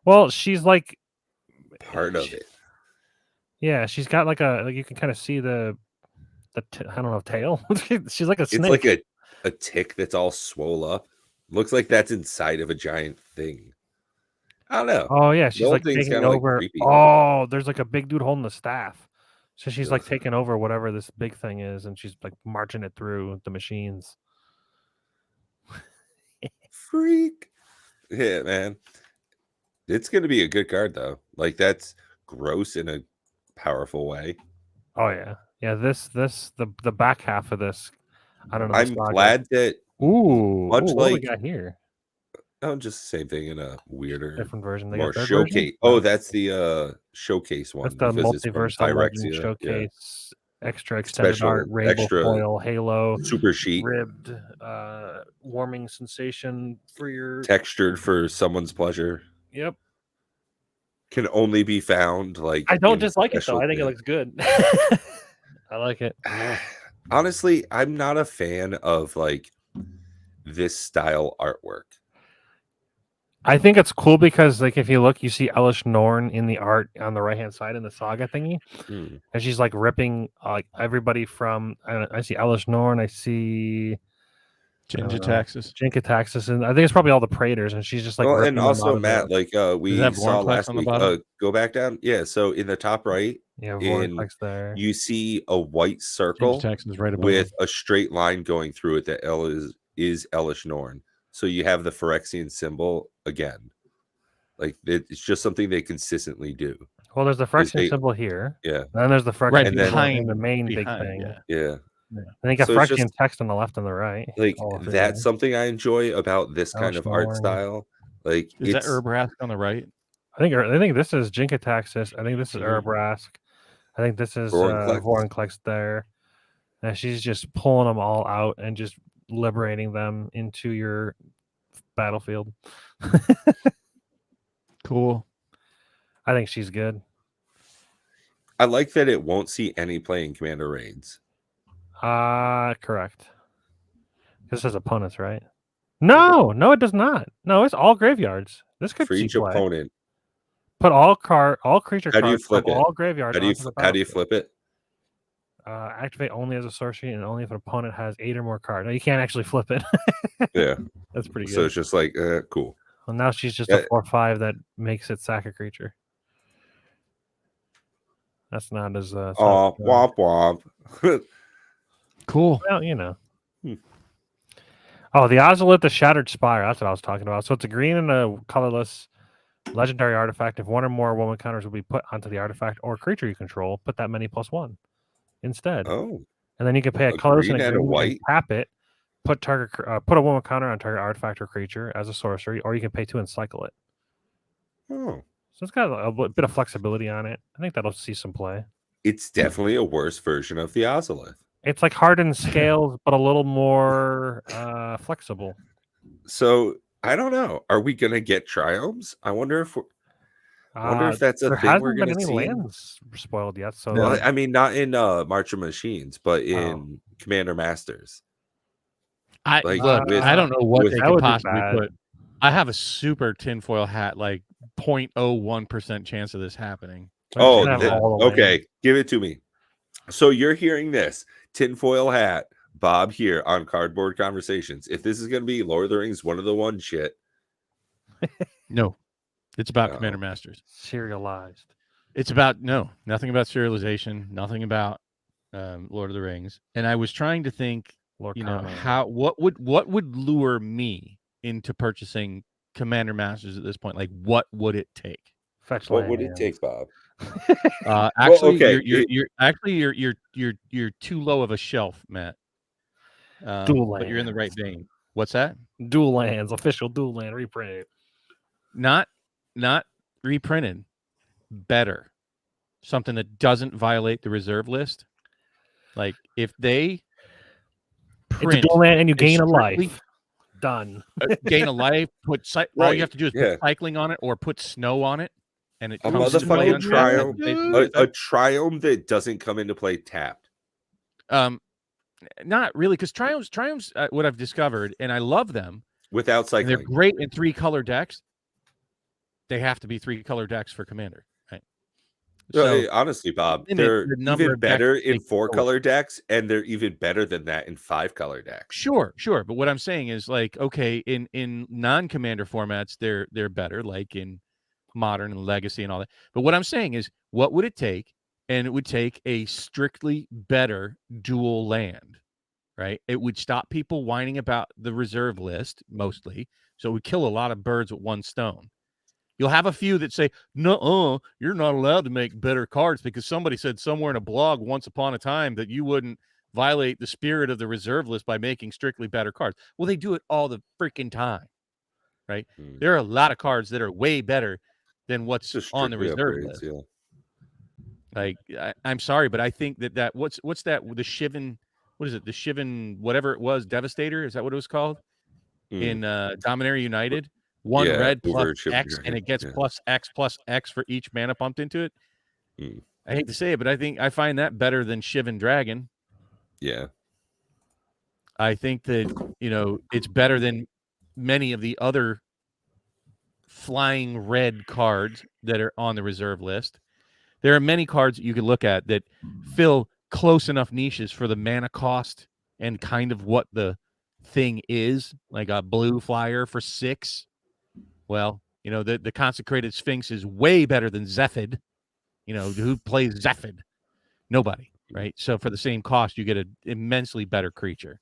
Well, she's like part of it. Yeah, she's got like you can kind of see the I don't know, tail. She's like a snake. It's like a tick that's all swole up. Looks like that's inside of a giant thing. I don't know. Oh yeah, she's like taking over. There's like a big dude holding the staff. So she's like taking over whatever this big thing is, and she's like marching it through the machines. Freak. Yeah, man. It's gonna be a good card though. Like that's gross in a powerful way. Oh yeah. Yeah, the back half of this. I don't know. I'm glad that what do we got here? Oh, just the same thing in a weirder, different version. More showcase. Oh, that's the showcase one. That's the multiverse showcase. Yeah. Extra extended art, rainbow foil, halo, super sheet, ribbed, warming sensation for your textured for someone's pleasure. Yep. Can only be found like I don't dislike it though. I think it looks good. I like it. Honestly, I'm not a fan of like this style artwork. I think it's cool because, like, if you look, you see Elish Norn in the art on the right hand side in the saga thingy, and she's like ripping like everybody from. I see Elish Norn. I see Jinkataxis, and I think it's probably all the Praetors, and she's just like Well, and ripping them also out of Matt, like we have saw Vorinclex last on the week. bottom? Go back down. Yeah, so in the top right, Vorinclex there. you see a white circle Jinkataxis right above with them. a straight line going through it. That L is Elish Norn. So you have the Phyrexian symbol again. Like it's just something they consistently do. Well, there's the Phyrexian symbol here. Yeah. And then there's the Phyrexian Right symbol behind in the main big behind, thing. Yeah. And then you got So it's Phyrexian just text on the left and the right. like all three that's ways. something I enjoy about this kind Elish of art Norn. style. Like Is that Urbrask on the right? I think this is Jinkataxis. I think this is Urbrask. I think this is Vorinclex there. And she's just pulling them all out and just liberating them into your battlefield. Cool. I think she's good. I like that it won't see any play in Commander raids. Correct. This says opponents, right? No, it does not. No, it's all graveyards. This could For see each play. opponent. Put all creature How do you cards flip from it? all graveyards. How do you flip it? Activate only as a sorcery and only if an opponent has 8 or more cards. No, you can't actually flip it. Yeah. That's pretty good. So it's just like cool. Well, now she's just a 4/5 that makes it sack a creature. That's not as womp womp. Cool. Well, you know. Oh, the Ozolith, the Shattered Spire. That's what I was talking about. So it's a green and a colorless legendary artifact. If one or more woman counters will be put onto the artifact or creature you control, put that many +1 instead. Oh. And then you can pay a colorless and a green white. and tap it. Put a woman counter on target artifact or creature as a sorcery, or you can pay 2 and cycle it. Oh. So it's got a bit of flexibility on it. I think that'll see some play. It's definitely a worse version of the Ozolith. It's like hardened scales, but a little more flexible. So I don't know. Are we gonna get Triomes? I wonder if that's a thing we're gonna see. There hasn't been any lands spoiled yet. So well, I mean, not in March of Machines, but in Commander Masters. I don't know what they could possibly put. I have a super tinfoil hat, like 0.01% chance of this happening. Oh, okay. Give it to me. So you're hearing this tinfoil hat, Bob here on Cardboard Conversations. If this is going to be Lord of the Rings, one of the one shit. No, it's about Commander Masters. Serialized. It's about nothing about serialization, nothing about Lord of the Rings. And I was trying to think, what would lure me into purchasing Commander Masters at this point? Like, what would it take? What would it take, Bob? Actually, you're too low of a shelf, Matt. Dual lands. But you're in the right vein. What's that? Dual lands, official dual land reprinted. Not reprinted. Better. Something that doesn't violate the reserve list. Like if they print it's a dual land and you gain a life. Done. Gain a life. All you have to do is put cycling on it or put snow on it. And it comes a motherfucking triome. A triome that doesn't come into play tapped. Not really, because triomes, what I've discovered, and I love them. Without cycling. They're great in 3-color decks. They have to be 3-color decks for Commander, right? So, honestly, Bob, they're even better in 4-color decks, and they're even better than that in 5-color decks. Sure. But what I'm saying is, like, okay, in non-Commander formats, they're better, like in Modern and Legacy and all that. But what I'm saying is, what would it take? And it would take a strictly better dual land, right? It would stop people whining about the reserve list, mostly. So it would kill a lot of birds with one stone. You'll have a few that say, no, you're not allowed to make better cards because somebody said somewhere in a blog once upon a time that you wouldn't violate the spirit of the reserve list by making strictly better cards. Well, they do it all the freaking time, right? There are a lot of cards that are way better than what's on the reserve list. Yeah. Like, I'm sorry, but I think that what's that? The Shivan, what is it? The Shivan, whatever it was, Devastator. Is that what it was called? In Dominaria United, red plus X, and it gets plus X for each mana pumped into it. I hate to say it, but I find that better than Shivan Dragon. Yeah. I think that it's better than many of the other flying red cards that are on the reserve list. There are many cards that you can look at that fill close enough niches for the mana cost and kind of what the thing is, like a blue flyer for 6. Well, the Consecrated Sphinx is way better than Zephid. Who plays Zephid? Nobody, right? So for the same cost, you get an immensely better creature.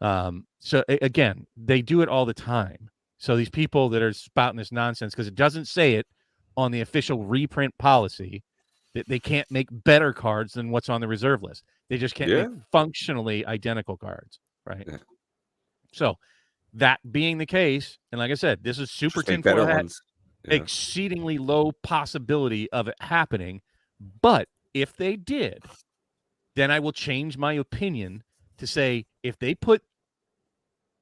So again, they do it all the time. So these people that are spouting this nonsense, because it doesn't say it on the official reprint policy, that they can't make better cards than what's on the reserve list. They just can't make functionally identical cards, right? Yeah. So that being the case, and like I said, this is super better tinfoil hat, ones. Yeah. exceedingly low possibility of it happening. But if they did, then I will change my opinion to say if they put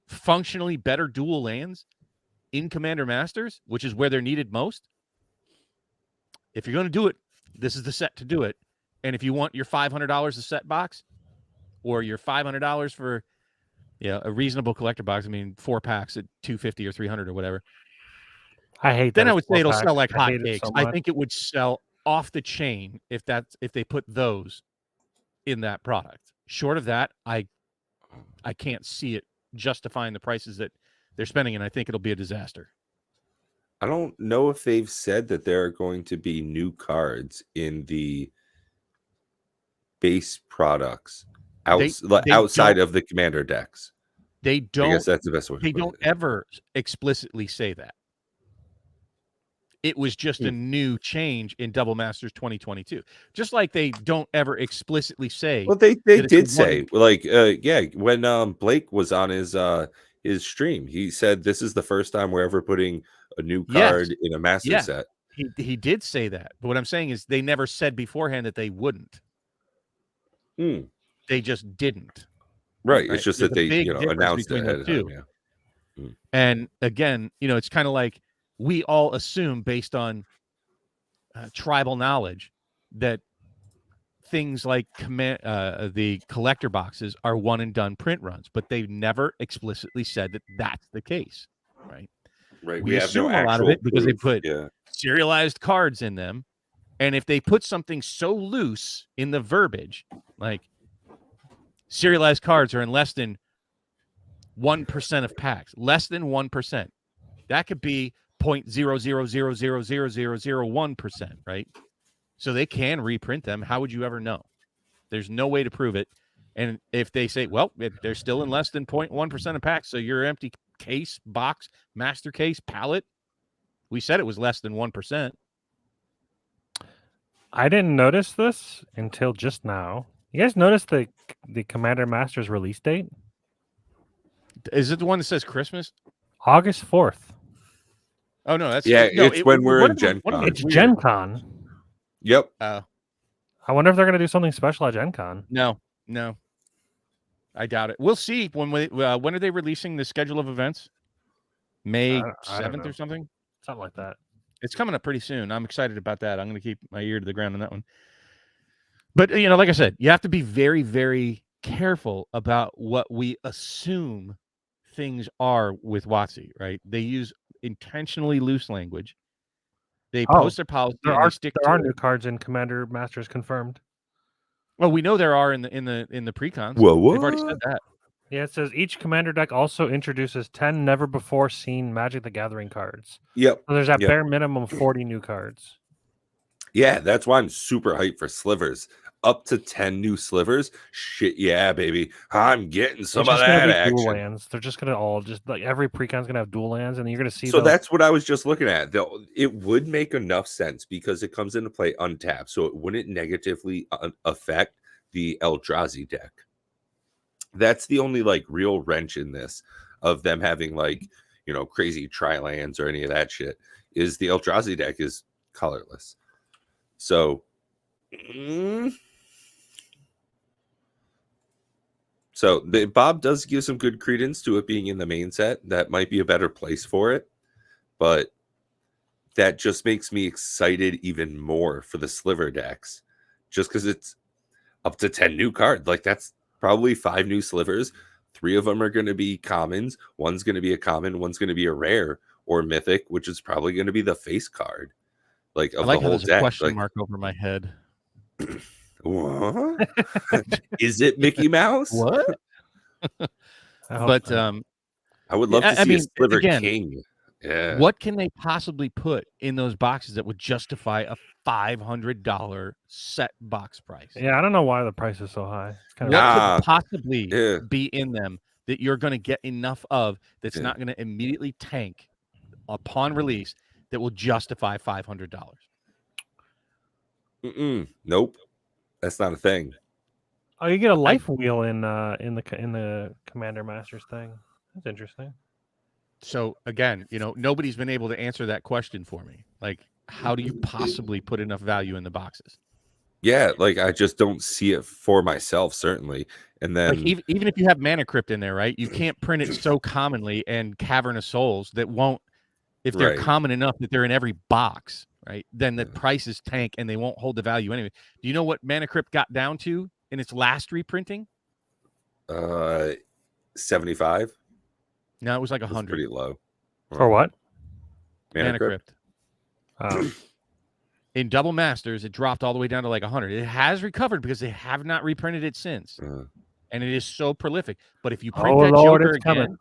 functionally better dual lands in Commander Masters, which is where they're needed most, if you're going to do it, this is the set to do it. And if you want your $500 a set box, or your $500 for a reasonable collector box, I mean 4 packs at $250 or $300 or whatever, I hate that. then I would say it'll packs. sell like I hate it hotcakes. so I much. think it would sell off the chain if they put those in that product. Short of that, I can't see it justifying the prices that they're spending, and I think it'll be a disaster. I don't know if they've said that there are going to be new cards in the base products outside of the commander decks. They don't. I guess that's the best way. They don't ever explicitly say that. It was just a new change in Double Masters 2022. Just like they don't ever explicitly say. Well, they did say, like, when Blake was on his stream, he said this is the first time we're ever putting a new card in a master set. He did say that. But what I'm saying is they never said beforehand that they wouldn't. They just didn't. Right. It's just that they announced it ahead of time. Yeah. And again, it's kind of like we all assume based on tribal knowledge that things like the collector boxes are one and done print runs, but they've never explicitly said that that's the case, right? Right. We assume a lot of it because they put serialized cards in them, and if they put something so loose in the verbiage, like serialized cards are in less than 1% of packs, less than 1%, that could be 0.0000001%, right? So they can reprint them. How would you ever know? There's no way to prove it. And if they say, well, they're still in less than 0.1% of packs, so your empty case, box, master case, palette, we said it was less than 1%. I didn't notice this until just now. You guys notice the Commander Masters release date? Is it the one that says Christmas? August 4th. Oh, no, that's... it's when we're in Gen Con. It's Gen Con. Yep. I wonder if they're going to do something special at Gen Con. No. I doubt it. We'll see. When are they releasing the schedule of events? May 7th or something? Something like that. It's coming up pretty soon. I'm excited about that. I'm going to keep my ear to the ground on that one. But, like I said, you have to be very, very careful about what we assume things are with WotC, right? They use intentionally loose language. They post their policy. There are new cards in Commander Masters confirmed. Well, we know there are in the pre-cons. Whoa. They've already said that. Yeah, it says each commander deck also introduces 10 never before seen Magic the Gathering cards. Yep. So there's bare minimum 40 new cards. Yeah, that's why I'm super hyped for slivers. Up to 10 new slivers. Shit, yeah, baby. I'm getting some of that action. Dual lands. They're just going to all like every pre-con's going to have dual lands, and you're going to see. So that's what I was just looking at. It would make enough sense because it comes into play untapped, so it wouldn't negatively affect the Eldrazi deck. That's the only real wrench in this of them having crazy tri-lands or any of that shit is the Eldrazi deck is colorless. So Bob does give some good credence to it being in the main set. That might be a better place for it, but that just makes me excited even more for the sliver decks just because it's up to 10 new cards. That's probably 5 new slivers. 3 of them are going to be commons. One's going to be a common. One's going to be a rare or mythic, which is probably going to be the face card. Of the whole deck. Question mark over my head. What? Is it Mickey Mouse? What? But I would love to I see a mean, Sliver again, King. Yeah. what can they possibly put in those boxes that would justify a $500 set box price? Yeah, I don't know why the price is so high. It's kind What of could possibly Yeah. be in them that you're going to get enough of that's Yeah. not going to immediately tank upon release that will justify $500? Nope, that's not a thing. Oh, you get a life wheel in the Commander Masters thing. That's interesting. So again, nobody's been able to answer that question for me. Like, how do you possibly put enough value in the boxes? Yeah, like I just don't see it for myself, certainly. And then, like, even if you have Mana Crypt in there, right? You can't print it so commonly and Cavern of Souls that won't, if they're right. common enough that they're in every box, right? Then the prices tank and they won't hold the value anyway. Do you know what Mana Crypt got down to in its last reprinting? 75. No, it was like That's 100. pretty low. For what? Mana Crypt. Oh. In Double Masters, it dropped all the way down to like 100. It has recovered because they have not reprinted it since, and it is so prolific. But if you print that Lord, Joker it's coming.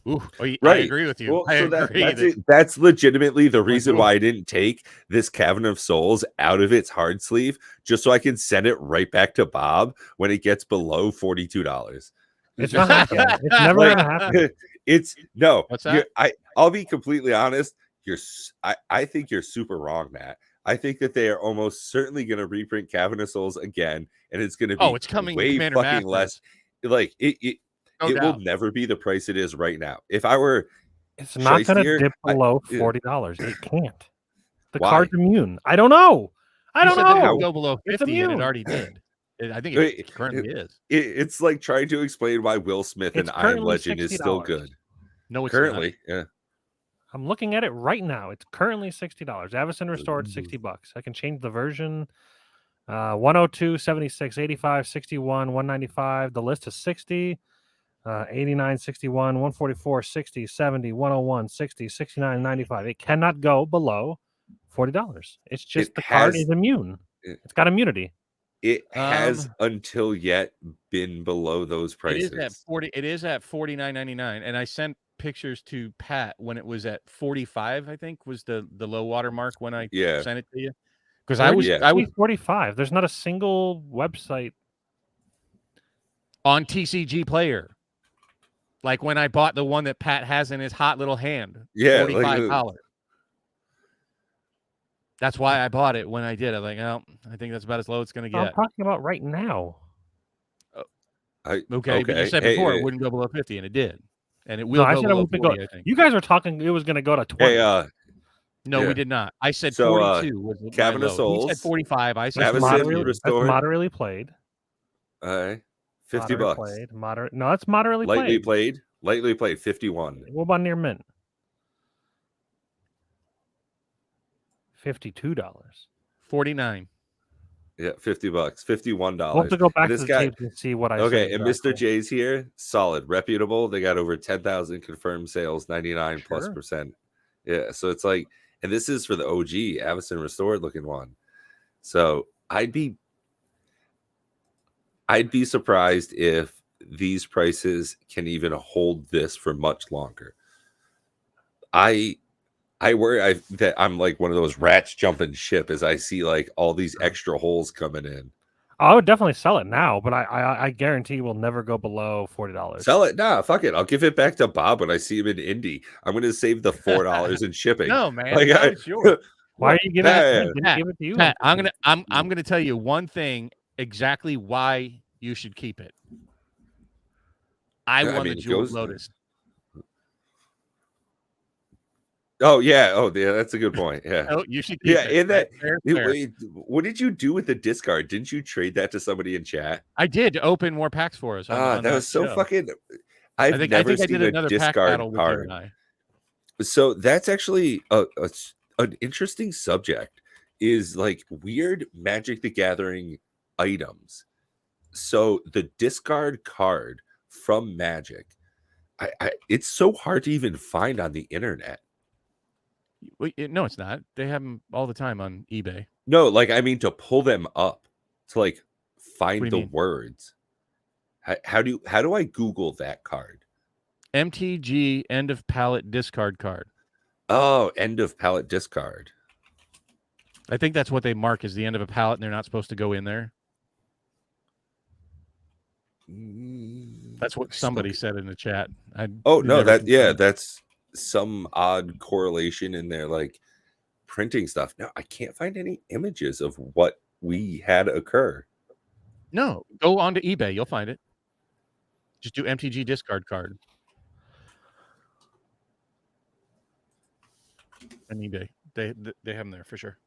again, I Right. agree with you. Well, I so agree. that's legitimately the reason oof. why I didn't take this Cavern of Souls out of its hard sleeve, just so I can send it right back to Bob when it gets below $42. It's not happening. It's never gonna happen. It's no. What's that? I'll be completely honest. I think you're super wrong, Matt. I think that they are almost certainly going to reprint Cavern of Souls again, and it's going to be it's coming way Commander fucking Masters. less. Like it will never be the price it is right now. If I were, it's not going to dip below $40. It can't. The card's immune. I don't know. I don't know. It would go below 50, and it already did. I think it currently is. It's like trying to explain why Will Smith and I Am Legend is still good. No, it's currently not. Yeah. I'm looking at it right now. It's currently $60. Avacyn Restored, $60. I can change the version. 102, 76, 85, 61, 195. The list is 60, 89, 61, 144, 60, 70, 101, 60, 69, 95. It cannot go below $40. It's just the card is immune. It's got immunity. It has until yet been below those prices. It is at $49.99, and I sent pictures to Pat when it was at 45. I think was the low water mark when I sent it to you. Because I was 45. There's not a single website on TCG Player. Like when I bought the one that Pat has in his hot little hand. Yeah, $45. That's why I bought it when I did. I'm like, I think that's about as low as it's going to get. I'm talking about right now. Okay, but you said before it wouldn't go below 50, and it did. And it will go below 40, I think. You guys are talking it was going to go to 20. No, we did not. I said 42 was Cavern of Souls. He said 45. I said moderately played. $50. Played. Moderate. No, it's moderately played. Lightly played. 51. What about near mint? $52. 49. Yeah, $50. $51. We'll have to go back to the tape and see what I said. Okay, and Mr. J's here, solid, reputable. They got over 10,000 confirmed sales, 99 plus %. Yeah, so it's like, and this is for the OG Avacyn Restored looking one. So I'd be surprised if these prices can even hold this for much longer. I worry that I'm like one of those rats jumping ship as I see like all these extra holes coming in. I would definitely sell it now, but I guarantee we'll never go below $40. Sell it? Nah, fuck it. I'll give it back to Bob when I see him in Indy. I'm going to save the $4 in shipping. No, man, it's yours. Why are you giving it? Give it to you. Pat, I'm gonna tell you one thing exactly why you should keep it. I won the Jeweled Lotus. Oh yeah, that's a good point. Yeah. You should keep it. In that. Wait, what did you do with the discard? Didn't you trade that to somebody in chat? I did to open more packs for us. That was so fucking. I think I did another discard card. So that's actually an interesting subject. Is like weird Magic the Gathering items. So the discard card from Magic, it's so hard to even find on the internet. No, it's not. They have them all the time on eBay. No, like I mean to pull them up to like find the words. How do I Google that card? MTG end of palette discard card. Oh, end of palette discard. I think that's what they mark as the end of a palette, and they're not supposed to go in there. That's what somebody said in the chat. That's some odd correlation in there, like printing stuff. No, I can't find any images of what we had occur. No, go onto eBay. You'll find it. Just do MTG discard card. On eBay. They have them there for sure.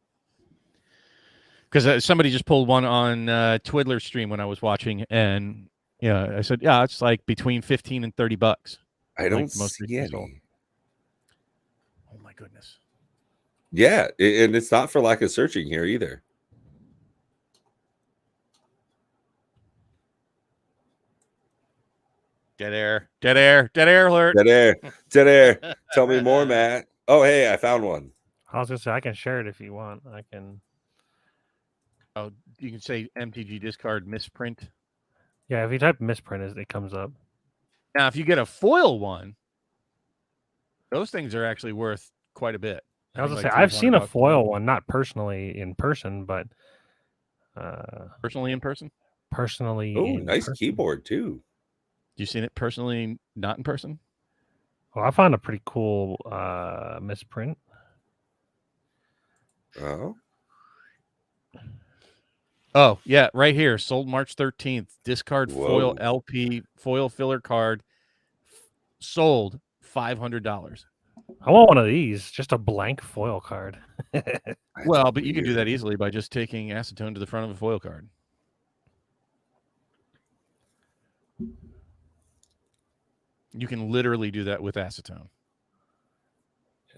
Because somebody just pulled one on Twiddler's stream when I was watching, and I said, yeah, it's like between $15 and $30. I don't see any. Sold. Oh my goodness. Yeah, and it's not for lack of searching here either. Dead air alert. Dead air. Tell me more, Matt. Oh, hey, I found one. I was gonna say I can share it if you want. I can. Oh, you can say MTG discard misprint. Yeah, if you type misprint, it comes up. Now, if you get a foil one, those things are actually worth quite a bit. I was gonna say I've seen a foil one, not personally in person, but personally in person. Personally, oh, nice keyboard too. You seen it personally, not in person? Well, I found a pretty cool misprint. Oh, yeah, right here. Sold March 13th. Discard foil LP, foil filler card. Sold $500. I want one of these, just a blank foil card. Well, but you can do that easily by just taking acetone to the front of a foil card. You can literally do that with acetone.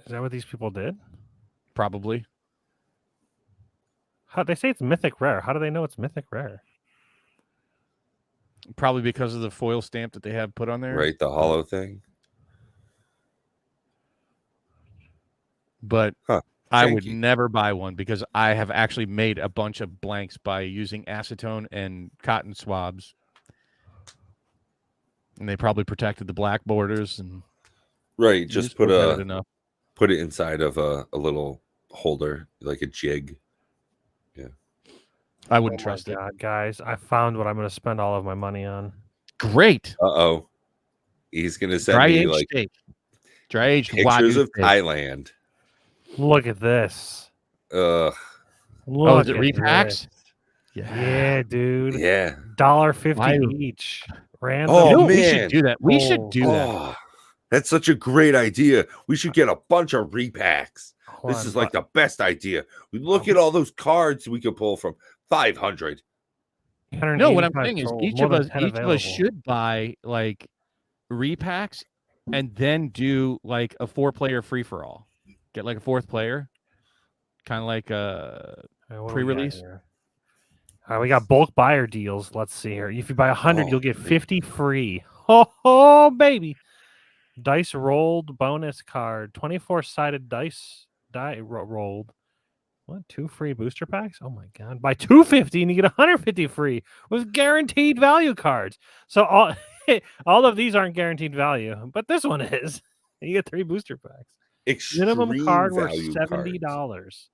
Is that what these people did? Probably. How they say it's mythic rare. How do they know it's mythic rare? Probably because of the foil stamp that they have put on there. Right, the hollow thing. But I would never buy one because I have actually made a bunch of blanks by using acetone and cotton swabs. And they probably protected the black borders and just put it inside of a little holder, like a jig. Yeah. I wouldn't trust it. God, guys, I found what I'm going to spend all of my money on. Great. Uh-oh. He's going to send me like steak. Dry aged pictures of Thailand. Look at this. Ugh. Is it repacks? Yeah, dude. Yeah. $1.50 each. Random. Oh, man. We should do that. We should do that. That's such a great idea. We should get a bunch of repacks. This is like the best idea. We look at all those cards we could pull from. 500. No, what I'm saying is each of us should buy like repacks and then do like a 4-player free for all. Get like a 4th player, kind of like a pre-release. We got bulk buyer deals. Let's see here. If you buy 100, you'll get 50 free. Oh, baby! Dice rolled bonus card. 24-sided dice rolled. What? 2 free booster packs? Oh my god! Buy 250 and you get 150 free with guaranteed value cards. So all of these aren't guaranteed value, but this one is. You get 3 booster packs. Minimum card worth $70.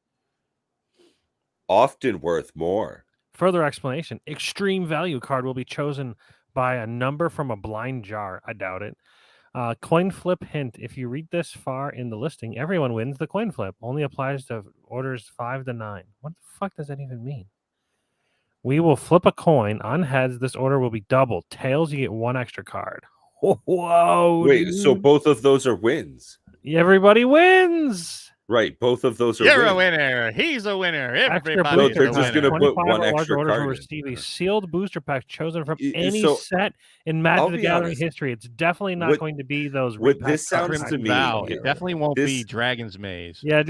Often worth more. Further explanation: extreme value card will be chosen by a number from a blind jar. I doubt it. Coin flip hint: if you read this far in the listing, everyone wins the coin flip. Only applies to orders 5 to 9. What the fuck does that even mean? We will flip a coin. On heads, this order will be doubled. Tails, you get 1 extra card. Whoa! Wait, dude. So both of those are wins. Everybody wins. Right, both of those are You're wins. a winner. He's a winner. Everybody's no, they're just going to put 1 extra card will receive a sealed booster pack chosen from any set in Magic the Gathering history. It's definitely not going to be those. What this sounds to me, it definitely won't be Dragon's Maze. Yeah,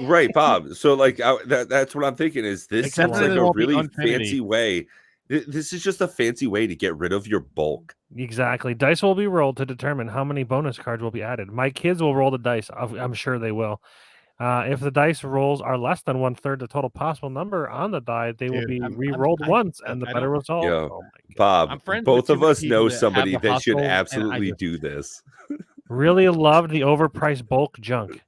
right, Bob. So like that's what I'm thinking. Is this seems like a really fancy way? This is just a fancy way to get rid of your bulk. Exactly. Dice will be rolled to determine how many bonus cards will be added. My kids will roll the dice. I'm sure they will. If the dice rolls are less than 1/3 the total possible number on the die, they will Dude, be re-rolled once, and the I better don't. result. Yo, Oh my god! Bob, I'm friends with both too of many us people know that have somebody the that should hustle, and I absolutely just do this. Really love the overpriced bulk junk.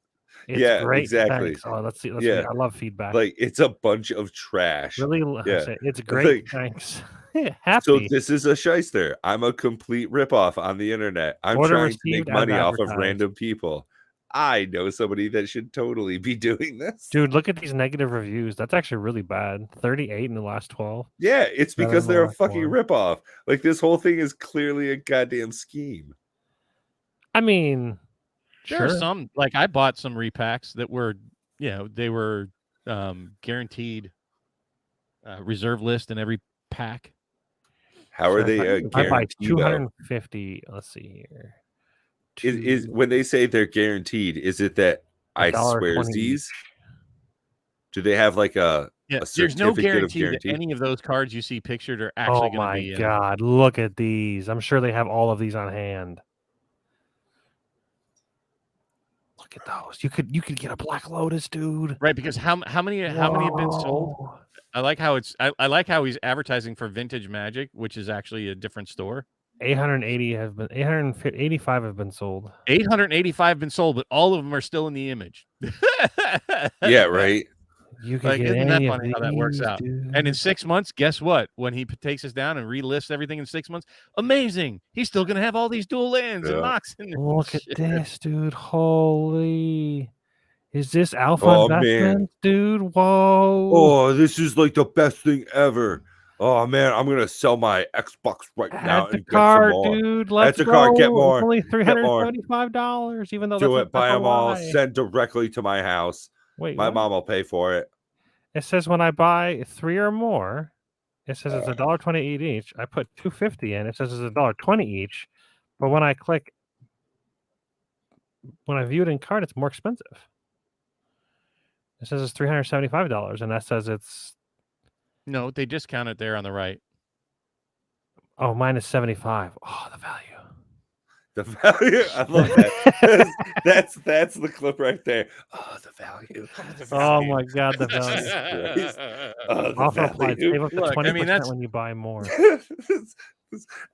It's Yeah, great. exactly. Thanks. Oh, let's see. Yeah. I love feedback. Like, it's a bunch of trash. Really, Yeah. it's great. Like, Thanks. so Happy. this is a shyster. I'm a complete ripoff on the internet. I'm Order trying to make received as money off of advertised. random people. I know somebody that should totally be doing this. Dude, look at these negative reviews. That's actually really bad. 38 in the last 12. Yeah, it's Better because than the they're a last fucking one. ripoff. Like, this whole thing is clearly a goddamn scheme. I mean, there are sure. some, like, I bought some repacks that were, they were guaranteed reserve list in every pack. How are So they if I buy guaranteed, though? 250, let's see here. Is when they say they're guaranteed, is it that I swear $1.20 these? each. Do they have like a There's no certificate of guarantee that guarantee? any of those cards you see pictured are actually Oh going to my be. god, look at these. I'm sure they have all of these on hand. Look at those. You could get a Black Lotus, dude. Right, because how many have been sold? Whoa. I like how I like how he's advertising for Vintage Magic, which is actually a different store. 885 have been sold. 885 have been sold, but all of them are still in the image. Yeah, right. You can Like, get isn't that any of funny how that works these, out? dude. And in 6 months, guess what? When he takes us down and relists everything in 6 months, amazing. He's still gonna have all these dual lands and knocks in there. Look at this, dude. Holy. Is this alpha Oh, man. investment, dude? Whoa. Oh, this is like the best thing ever. Oh man, I'm gonna sell my Xbox right now Add the and get card, some more. dude. Let's Add the go. card, get It's more. only Get more. $375, even though Do that's it, buy a them all, lie. send directly to my house. Wait, My what? mom will pay for it. It says when I buy 3 or more, it says it's $1.28 each. I put $2.50 in. It says it's $1.20 each. But when I view it in card, it's more expensive. It says it's $375, and that says it's No, they discount it there on the right. minus 75. Oh, the value. The value, I love that. that's the clip right there. Oh, the value. Oh my god, the value. Oh, the Offer applied. value. Save up to Look, 20% that's when you buy more.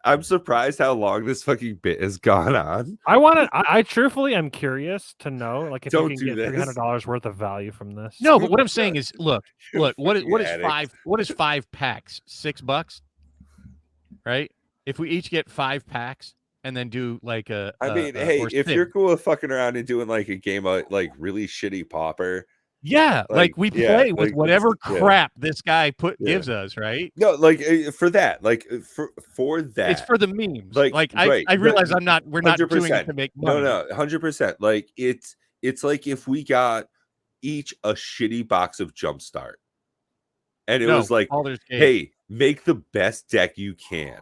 I'm surprised how long this fucking bit has gone on. I truthfully am curious to know, like, if Don't you do can get this. $300 worth of value from this. No, but what I'm saying is, look, what fucking is addict. what is 5 packs? $6, right? If we each get 5 packs and then do like I mean, hey, or if 6. you're cool with fucking around and doing like a game of like really shitty Pauper, Yeah, like we play with like, whatever yeah. crap this guy Yeah. gives us, right? No, like for that, like for that, It's for the memes. like right, I realize we're not doing it to make money. No, 100%. Like it's like if we got each a shitty box of Jumpstart, and it was like, Baldur's Gate. hey, make the best deck you can.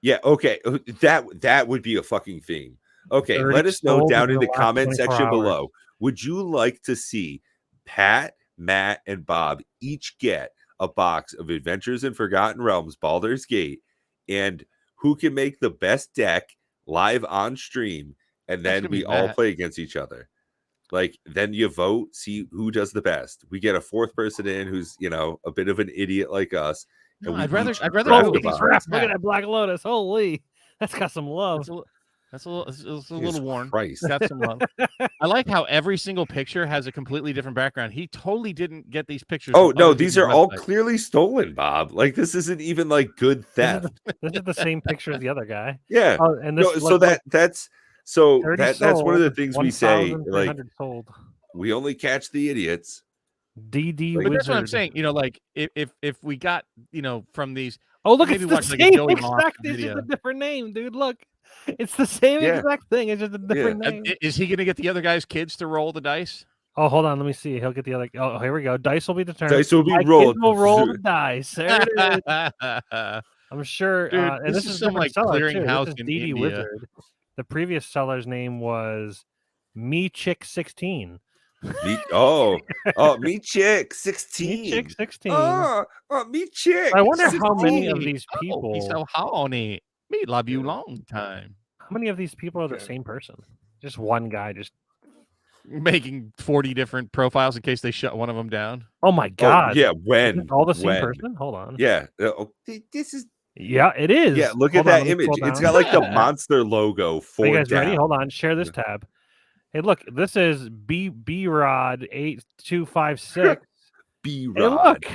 Yeah, okay, that would be a fucking theme. Okay, let us know down in the comment section below. Would you like to see Pat, Matt, and Bob each get a box of Adventures in Forgotten Realms Baldur's Gate, and who can make the best deck live on stream, and then we all play against each other? Like, then you vote, see who does the best. We get a fourth person in who's, a bit of an idiot like us. No, and I'd rather Look look at that Black Lotus. Holy, that's got some love. That's a little worn. Christ. Got some love. I like how every single picture has a completely different background. He totally didn't get these pictures. Oh no, these are all clearly stolen, Bob. Like, this isn't even like good theft. This is the same picture as the other guy. Yeah. Oh, and this, that's one of the things we say. Like, sold. We only catch the idiots. DD but Wizard. that's what I'm saying. Like if we got from these. Oh, look, maybe it's the watch same like a Joey exact. It's just a different name, dude. Look, it's the same exact thing. It's just a different name. Is he going to get the other guy's kids to roll the dice? Oh, hold on. Let me see. He'll get the other. Oh, here we go. Dice will be determined. Dice will be My rolled. kids will roll the dice. There it is. I'm sure. Dude, and this is some like clearinghouse in DD India. Wizard. The previous seller's name was Me Chick 16. Me Chick 16. Me Chick 16. Me Chick. I wonder 16. how many of these people. Oh, he's so horny. Me love you long time. How many of these people are the same person? Just one guy. Just Making 40 different profiles in case they shut one of them down. Oh my Oh, god! yeah, Is when? this all the same When? person? Hold on. Yeah. This is Yeah, it is. yeah, look Hold at on, that let me image. scroll It's down. got like the monster logo Are for you guys ready? down. Hold on. Share this tab. Hey, look. This is Rod 8256. Hey, B-Rod. look.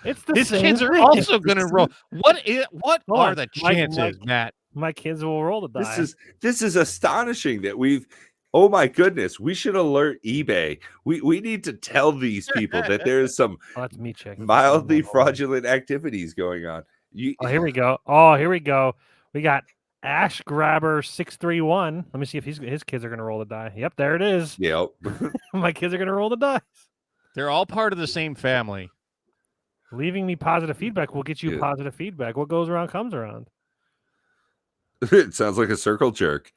It's the His same kids are thing. also going to roll. What Hold are on. the chances, Matt? My kids will roll the die. This is astonishing that we've. Oh my goodness, we should alert eBay. We need to tell these people that there is some Oh, that's me checking. mildly fraudulent activities going on. Oh, here we go. Oh, here we go. We got Ash Grabber 631. Let me see if his kids are gonna roll the die. Yep, there it is. Yep. My kids are gonna roll the dice. They're all part of the same family. Leaving me positive feedback will get you positive feedback. What goes around comes around. It sounds like a circle jerk,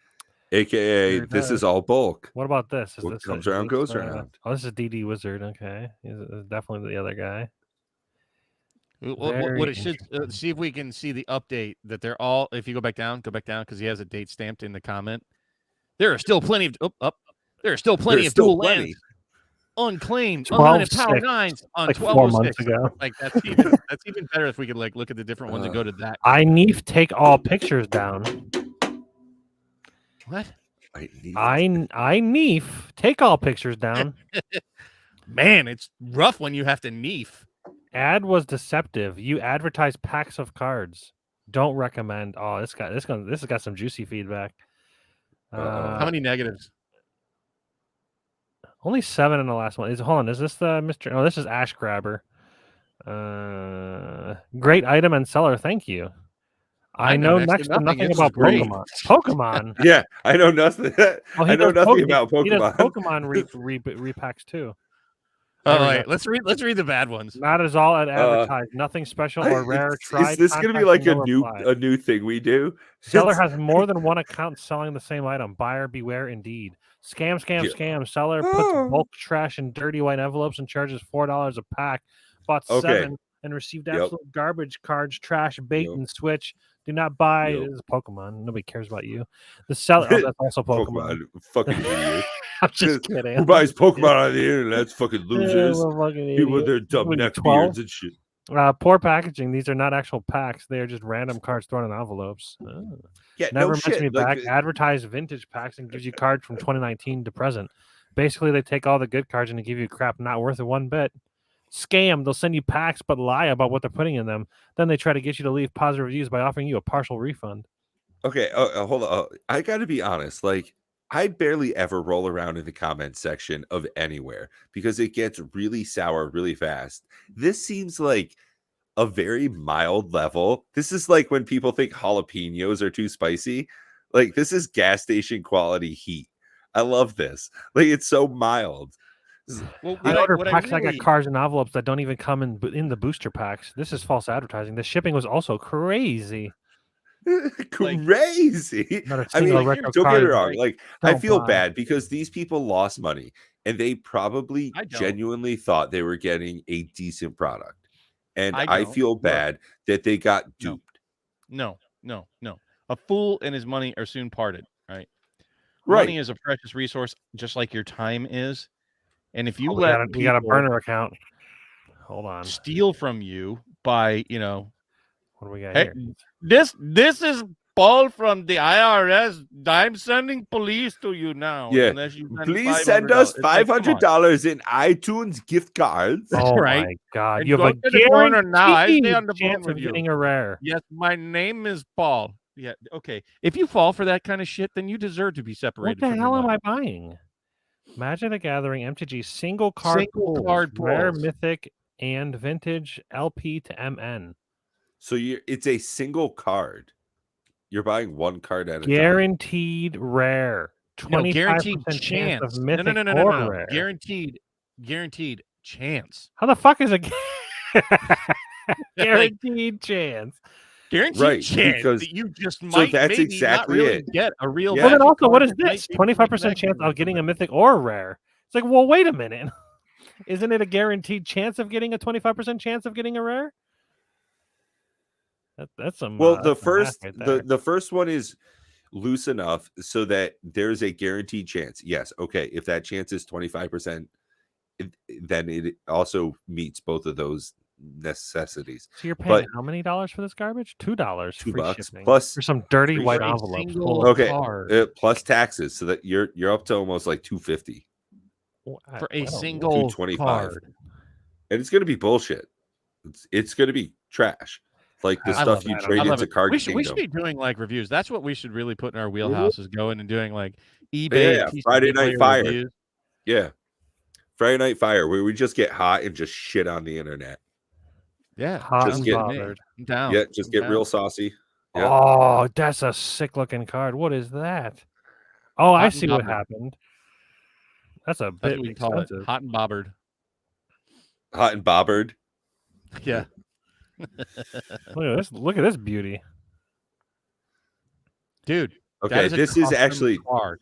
aka this is all bulk. What about this? What comes around goes around. Oh, this is DD Wizard. Okay, he's definitely the other guy. What it should see if we can see the update that they're all. If you go back down because he has a date stamped in the comment. There are still plenty of There are still plenty of dual lands unclaimed, unlimited power 9s on like 12 4 months ago. Like that's even better if we could like look at the different ones and go to that. I need take all pictures down. What? I neef take all pictures down. Man, it's rough when you have to neef. Ad was deceptive. You advertise packs of cards. Don't recommend. Oh, this has got some juicy feedback. How many negatives? Only 7 in the last one. Hold on, is this the Mr. Oh, this is Ash Grabber. Great item and seller. Thank you. I know next to nothing about Pokemon. Pokemon. Yeah, I know nothing. I know nothing about Pokemon. He does Pokemon repacks too. Oh wait, let's read the bad ones. Not as all advertised. Nothing special or rare. Is this going to be like a new thing we do? Seller has more than one account selling the same item. Buyer beware indeed. Scam. Seller puts bulk trash in dirty white envelopes and charges $4 a pack. Bought 7 and received absolute garbage cards, trash, bait, and switch. Do not buy. This is Pokemon. Nobody cares about you. The seller. Oh, that's also Pokemon. Fucking idiot. I'm just kidding. Who buys Pokemon on the internet? That's fucking losers. People with their dumb neck beards and shit. Poor packaging. These are not actual packs. They are just random cards thrown in envelopes. Yeah, never mention me back. Advertise vintage packs and gives you cards from 2019 to present. Basically, they take all the good cards and they give you crap not worth it one bit. Scam. They'll send you packs but lie about what they're putting in them. Then they try to get you to leave positive reviews by offering you a partial refund. Okay, hold on. I got to be honest. Like, I barely ever roll around in the comment section of anywhere because it gets really sour really fast. This seems like a very mild level. This is like when people think jalapenos are too spicy. Like, this is gas station quality heat. I love this. Like, it's so mild. Well, I order packs. I got cards and envelopes that don't even come in the booster packs. This is false advertising. The shipping was also crazy. Crazy. I mean, don't get it wrong. Like, I feel bad because these people lost money and they probably genuinely thought they were getting a decent product. And I feel bad that they got duped. No. A fool and his money are soon parted, right? Money is a precious resource, just like your time is. And if you we got a burner account. Hold on. Steal from you by, what do we got here? This is Paul from the IRS. I'm sending police to you now. Yeah. Please send us $500 in iTunes gift cards. Oh right. My God. And you have a guaranteed now. I stay on the chance of getting a rare. Yes, my name is Paul. Yeah, okay. If you fall for that kind of shit, then you deserve to be separated. What the hell am I buying? Magic the Gathering MTG single card pulls, rare, mythic, and vintage LP to MN. So it's a single card. You're buying one card at a time. Guaranteed rare. 25% guaranteed chance of mythic no. Rare. Guaranteed chance. How the fuck is it guaranteed chance? Guaranteed chance that you just might. So that's exactly not really get a real. Well, then also, what is this? 25% chance of getting a mythic or a rare. It's like, well, wait a minute. Isn't it a guaranteed chance of getting a 25% chance of getting a rare? That's some. Well, the first one is loose enough so that there's a guaranteed chance. Yes, okay, if that chance is 25%, then it also meets both of those necessities. So you're paying But how many dollars for this garbage? $2 free $2 shipping plus for some dirty free white For a envelopes. single okay, card. plus taxes, so that you're up to almost like 250, For a Wow. single 225, card. and it's gonna be bullshit. It's gonna be trash, like the I stuff love you it. I I trade love into it. Card We should Kingdom. be doing like reviews. That's what we should really put in our Mhm. wheelhouse is going and doing like Yeah, eBay and Friday TCG Night player Fire. reviews. Yeah, Friday Night Fire, where we just get hot and just shit on the internet. Yeah, Hot Just and get bothered. I'm down. Yeah, just I'm get down. real saucy. Yeah. Oh, that's a sick looking card. What is that? Oh, I Hot and see what bobbered. happened. That's a That's bit what we can call it. expensive. Hot and bobbered. Hot and bobbered. Yeah. Look at this beauty. Dude. Okay, That is a this is custom card.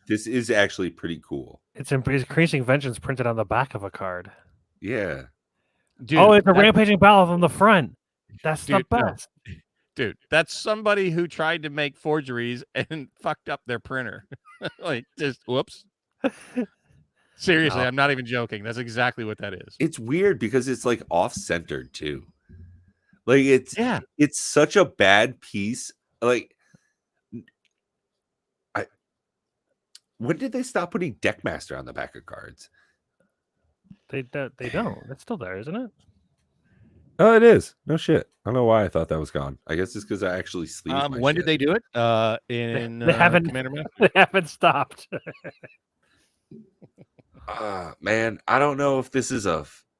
actually pretty cool. It's increasing vengeance printed on the back of a card. Yeah. Dude, Oh, it's a that- rampaging battle from the front. That's the Dude, no. best. Dude, that's somebody who tried to make forgeries and fucked up their printer. Like, just whoops. Seriously, No. I'm not even joking. That's exactly what that is. It's weird because it's like off-centered too. Like it's Yeah. it's such a bad piece. Like when did they stop putting Deckmaster on the back of cards? They don't. It's still there, isn't it? Oh, it is. No shit. I don't know why I thought that was gone. I guess it's because I actually sleeve my When shit. did they do it? In They haven't. Commander Master? They haven't stopped. Man, I don't know if this is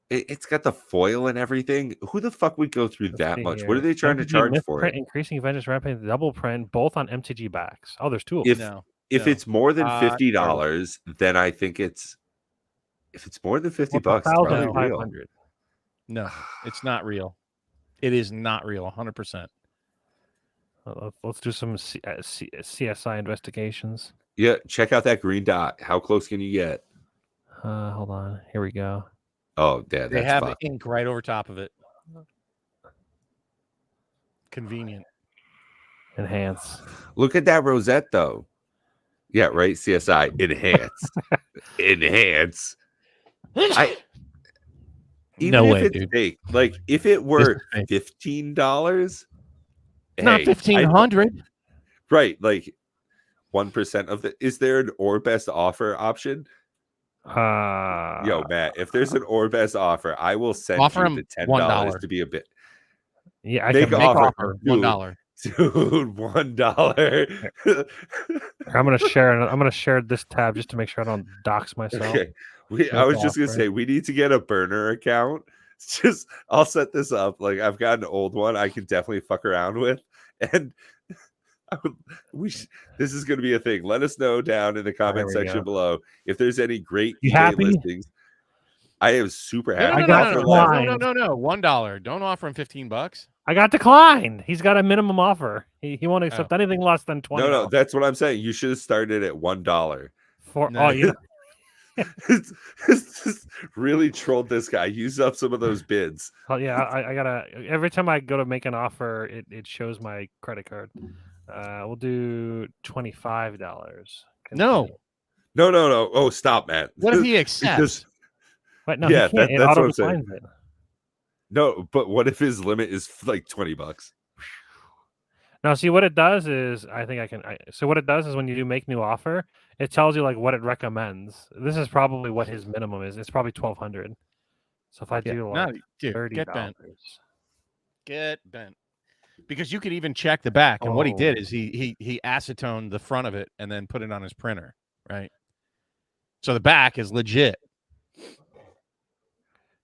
it's got the foil and everything. Who the fuck would go through that much? What are they trying to charge for it? Increasing vengeance rampage double print both on MTG backs. Oh, there's two of them. If No. it's more than $50, Carlos. then I think it's if it's more than $50, it's probably real. 1,500. No, it's not real. It is not real, 100%. Let's do some CSI investigations. Yeah, check out that green dot. How close can you get? Hold on. Here we go. Oh, yeah, They that's have fucked. ink right over top of it. Convenient. Enhance. Look at that rosette, though. Yeah, right. CSI enhance, enhance. No way, if it's dude. fake, like if it were fake. $15, Not hey, 1,500. right? Like 1% of the. Is there an or best offer option? Yo, Matt, if there's an or best offer, I will send Offer you him the $10 $1 to be a bit. Yeah, I Make can an make offer. $1. Dude, $1. I'm gonna share this tab just to make sure I don't dox myself. Okay. I was just gonna say we need to get a burner account. It's just I'll set this up. Like I've got an old one I can definitely fuck around with, and this is gonna be a thing. Let us know down in the comment section below if there's any great eBay listings. I am super happy. No, $1. Don't offer him $15. I got declined. He's got a minimum offer. He won't accept anything less than 20. No, that's what I'm saying. You should have started at $1. Just really trolled this guy. Use up some of those bids. Oh yeah, I gotta. Every time I go to make an offer, it shows my credit card. We'll do $25. No. Oh, stop, Matt. What if he accepts? But no, yeah, he can't. that's what I'm saying. It. No, but what if his limit is like $20? Now, see what it does is so what it does is when you do make new offer, it tells you like what it recommends. This is probably what his minimum is. It's probably 1,200. So if I do like $30, get bent. Because you could even check the back, and what he did is he acetoned the front of it and then put it on his printer, right? So the back is legit.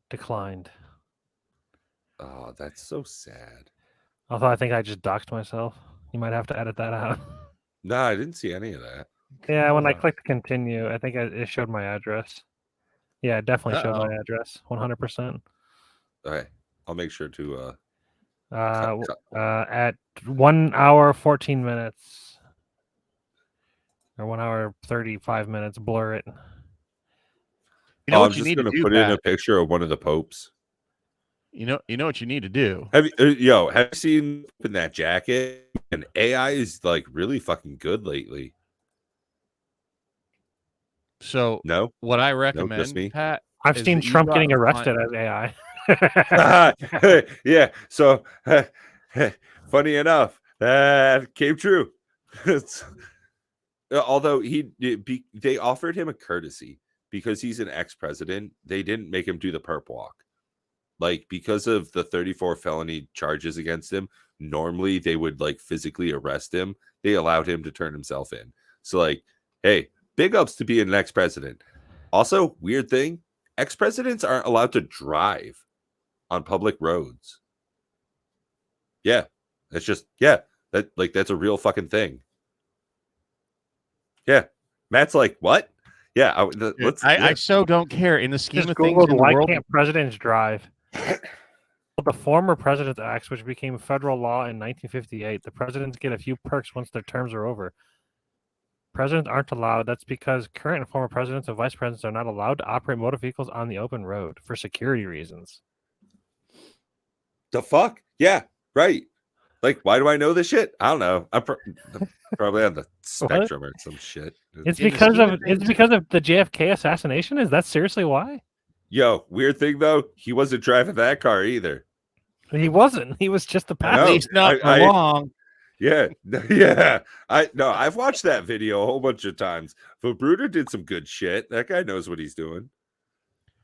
Declined. Oh, that's so sad. Although I think I just doxed myself. You might have to edit that out. No, I didn't see any of that. Yeah, when I clicked continue, I think it showed my address. Yeah, it definitely showed my address. 100%. All right, I'll make sure to. At 1 hour 14 minutes or 1 hour 35 minutes, blur it. You know what I'm you just need going to to do, put in a picture of one of the popes. You know what you need to do. Have you seen in that jacket? And AI is like really fucking good lately. So No, what I just recommend, me. Pat, I've is seen that you Trump go out getting and find. arrested as AI. Yeah. So funny enough, that came true. Although they offered him a courtesy because he's an ex-president. They didn't make him do the perp walk. Like, because of the 34 felony charges against him, normally they would like physically arrest him. They allowed him to turn himself in. So like, hey, big ups to being an ex-president. Also, weird thing, ex-presidents aren't allowed to drive on public roads. Yeah. That's just that's a real fucking thing. Yeah. Matt's like, what? Yeah, I so don't care in the scheme Just of things Googled in the why world. can't presidents drive? The former President's Acts, which became federal law in 1958, the presidents get a few perks once their terms are over. Presidents aren't allowed. That's because current and former presidents and vice presidents are not allowed to operate motor vehicles on the open road for security reasons. The fuck? Yeah, right. Like, why do I know this shit? I don't know. I'm probably on the spectrum or some shit. It's because of the JFK assassination. Is that seriously why? Yo, weird thing though, he wasn't driving that car either. He wasn't. He was just the At passenger. least not for long. Yeah, yeah. I've watched that video a whole bunch of times. But Bruder did some good shit. That guy knows what he's doing.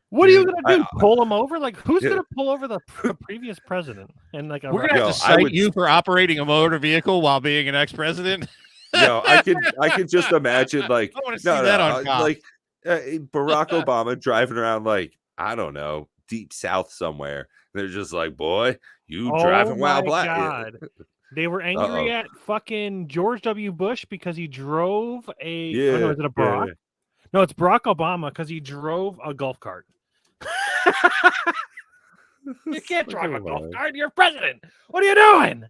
What are you gonna do? Pull him over? Like, who's gonna pull over the previous president? And like, we're gonna have to cite you for operating a motor vehicle while being an ex-president. I could just imagine, like, I want to see that on cop. like Barack Obama driving around, like, I don't know, deep south somewhere. They're just like, boy, you driving while black. God. They were angry at fucking George W. Bush because he drove a. Yeah, oh, no, is it a Barack? Yeah. No, it's Barack Obama because he drove a golf cart. You can't drive a golf cart. You're president. What are you doing?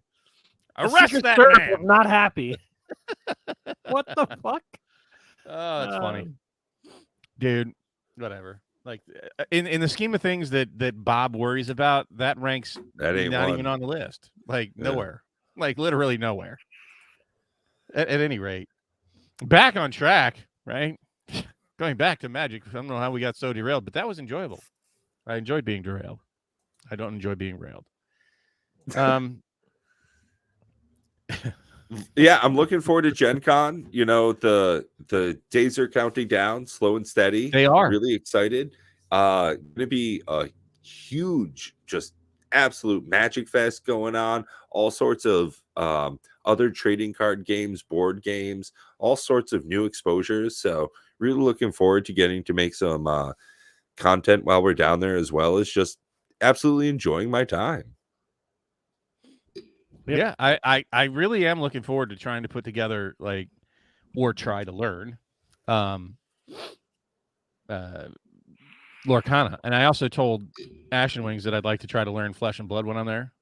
Arrest that man. I'm not happy. What the fuck? Oh, that's funny, dude. Whatever. Like, in the scheme of things that Bob worries about, that ranks not even on the list. Like, nowhere. Like, literally nowhere. At any rate, back on track, right? Going back to Magic. I don't know how we got so derailed, but that was enjoyable. I enjoyed being derailed. I don't enjoy being railed. Yeah, I'm looking forward to Gen Con. You know, the days are counting down, slow and steady. They are. Really excited. Gonna be a huge, just absolute Magic Fest going on. All sorts of other trading card games, board games, all sorts of new exposures. So really looking forward to getting to make some content while we're down there, as well as just absolutely enjoying my time. Yeah, I really am looking forward to trying to put together, like, or try to learn Lorcana. And I also told Ashen Wings that I'd like to try to learn Flesh and Blood when I'm there.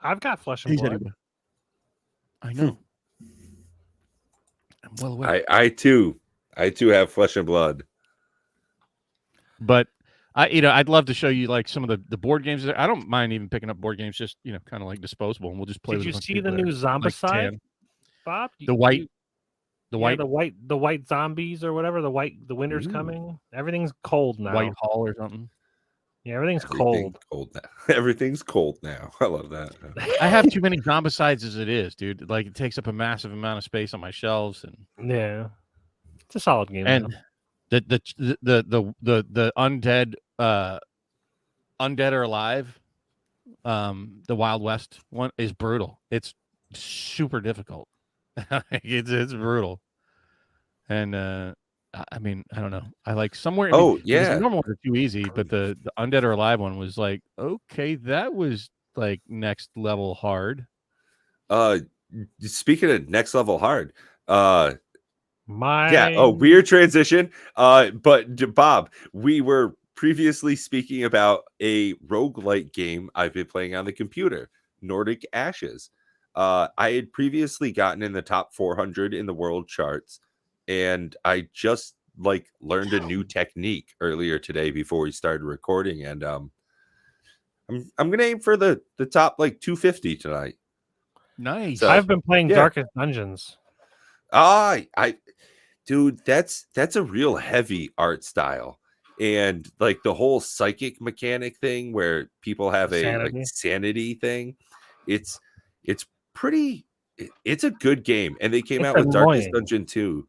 I've got Flesh and Blood. I know. I'm well aware. I too have Flesh and Blood. But I'd love to show you, like, some of the board games. I don't mind even picking up board games, just, kind of like disposable, and we'll just play. Did you see the new Zombicide, Bob? The white zombies or whatever. The winter's coming. Everything's cold now. White Hall or something. Yeah, everything's cold. Now. Everything's cold now. I love that. I have too many Zombicides as it is, dude. Like, it takes up a massive amount of space on my shelves, and yeah, it's a solid game. And the undead or alive, the Wild West one is brutal. It's super difficult. it's brutal. And I mean, I don't know. I like somewhere. The normal ones are too easy, but the undead or alive one was like, okay, that was like next level hard. Speaking of next level hard, weird transition. But Bob, we were previously speaking about a roguelike game I've been playing on the computer, Nordic Ashes. I had previously gotten in the top 400 in the world charts, and I just like learned a new technique earlier today before we started recording, and I'm gonna aim for the top like 250 tonight. Nice. So, I've been playing yeah. Darkest Dungeons. Dude, that's a real heavy art style. And like the whole psychic mechanic thing where people have a like sanity thing, it's pretty it's a good game. And they came out with Darkest Dungeon 2.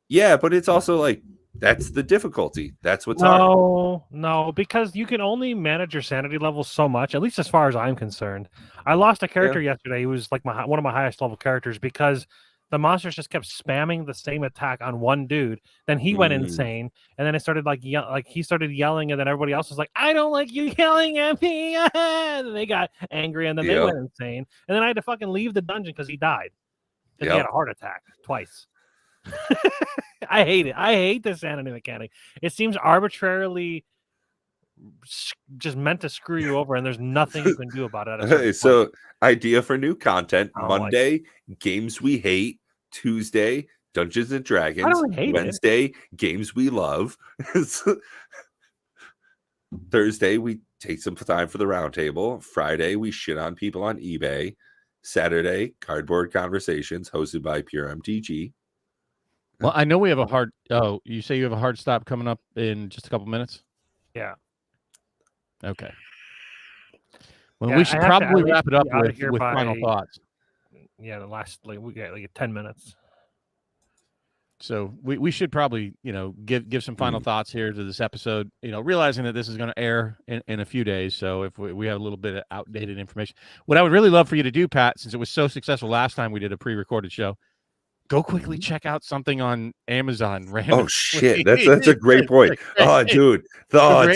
Yeah, but it's also like that's the difficulty. That's what's hard. No, because you can only manage your sanity levels so much, at least as far as I'm concerned. I lost a character yesterday who was like one of my highest level characters because the monsters just kept spamming the same attack on one dude. Then he went insane, and then it started he started yelling, and then everybody else was like, "I don't like you yelling at me." And they got angry, and then they went insane, and then I had to fucking leave the dungeon because he died. Because he had a heart attack twice. I hate it. I hate the sanity mechanic. It seems arbitrarily just meant to screw you over, and there's nothing you can do about it. Okay, so idea for new content: Monday, games we hate; Tuesday, Dungeons and Dragons; I don't hate Wednesday, games we love; Thursday, we take some time for the roundtable; Friday, we shit on people on eBay; Saturday, cardboard conversations hosted by Pure MTG. Well, I know we have a hard. Oh, you say you have a hard stop coming up in just a couple minutes? Yeah. Okay. Well, we should probably wrap it up with final thoughts. Yeah, the last we got like 10 minutes. So we should probably give some final thoughts here to this episode. Realizing that this is going to air in a few days, so if we have a little bit of outdated information, what I would really love for you to do, Pat, since it was so successful last time we did a pre-recorded show. Go quickly check out something on Amazon. Oh shit, that's a great point. Oh dude, last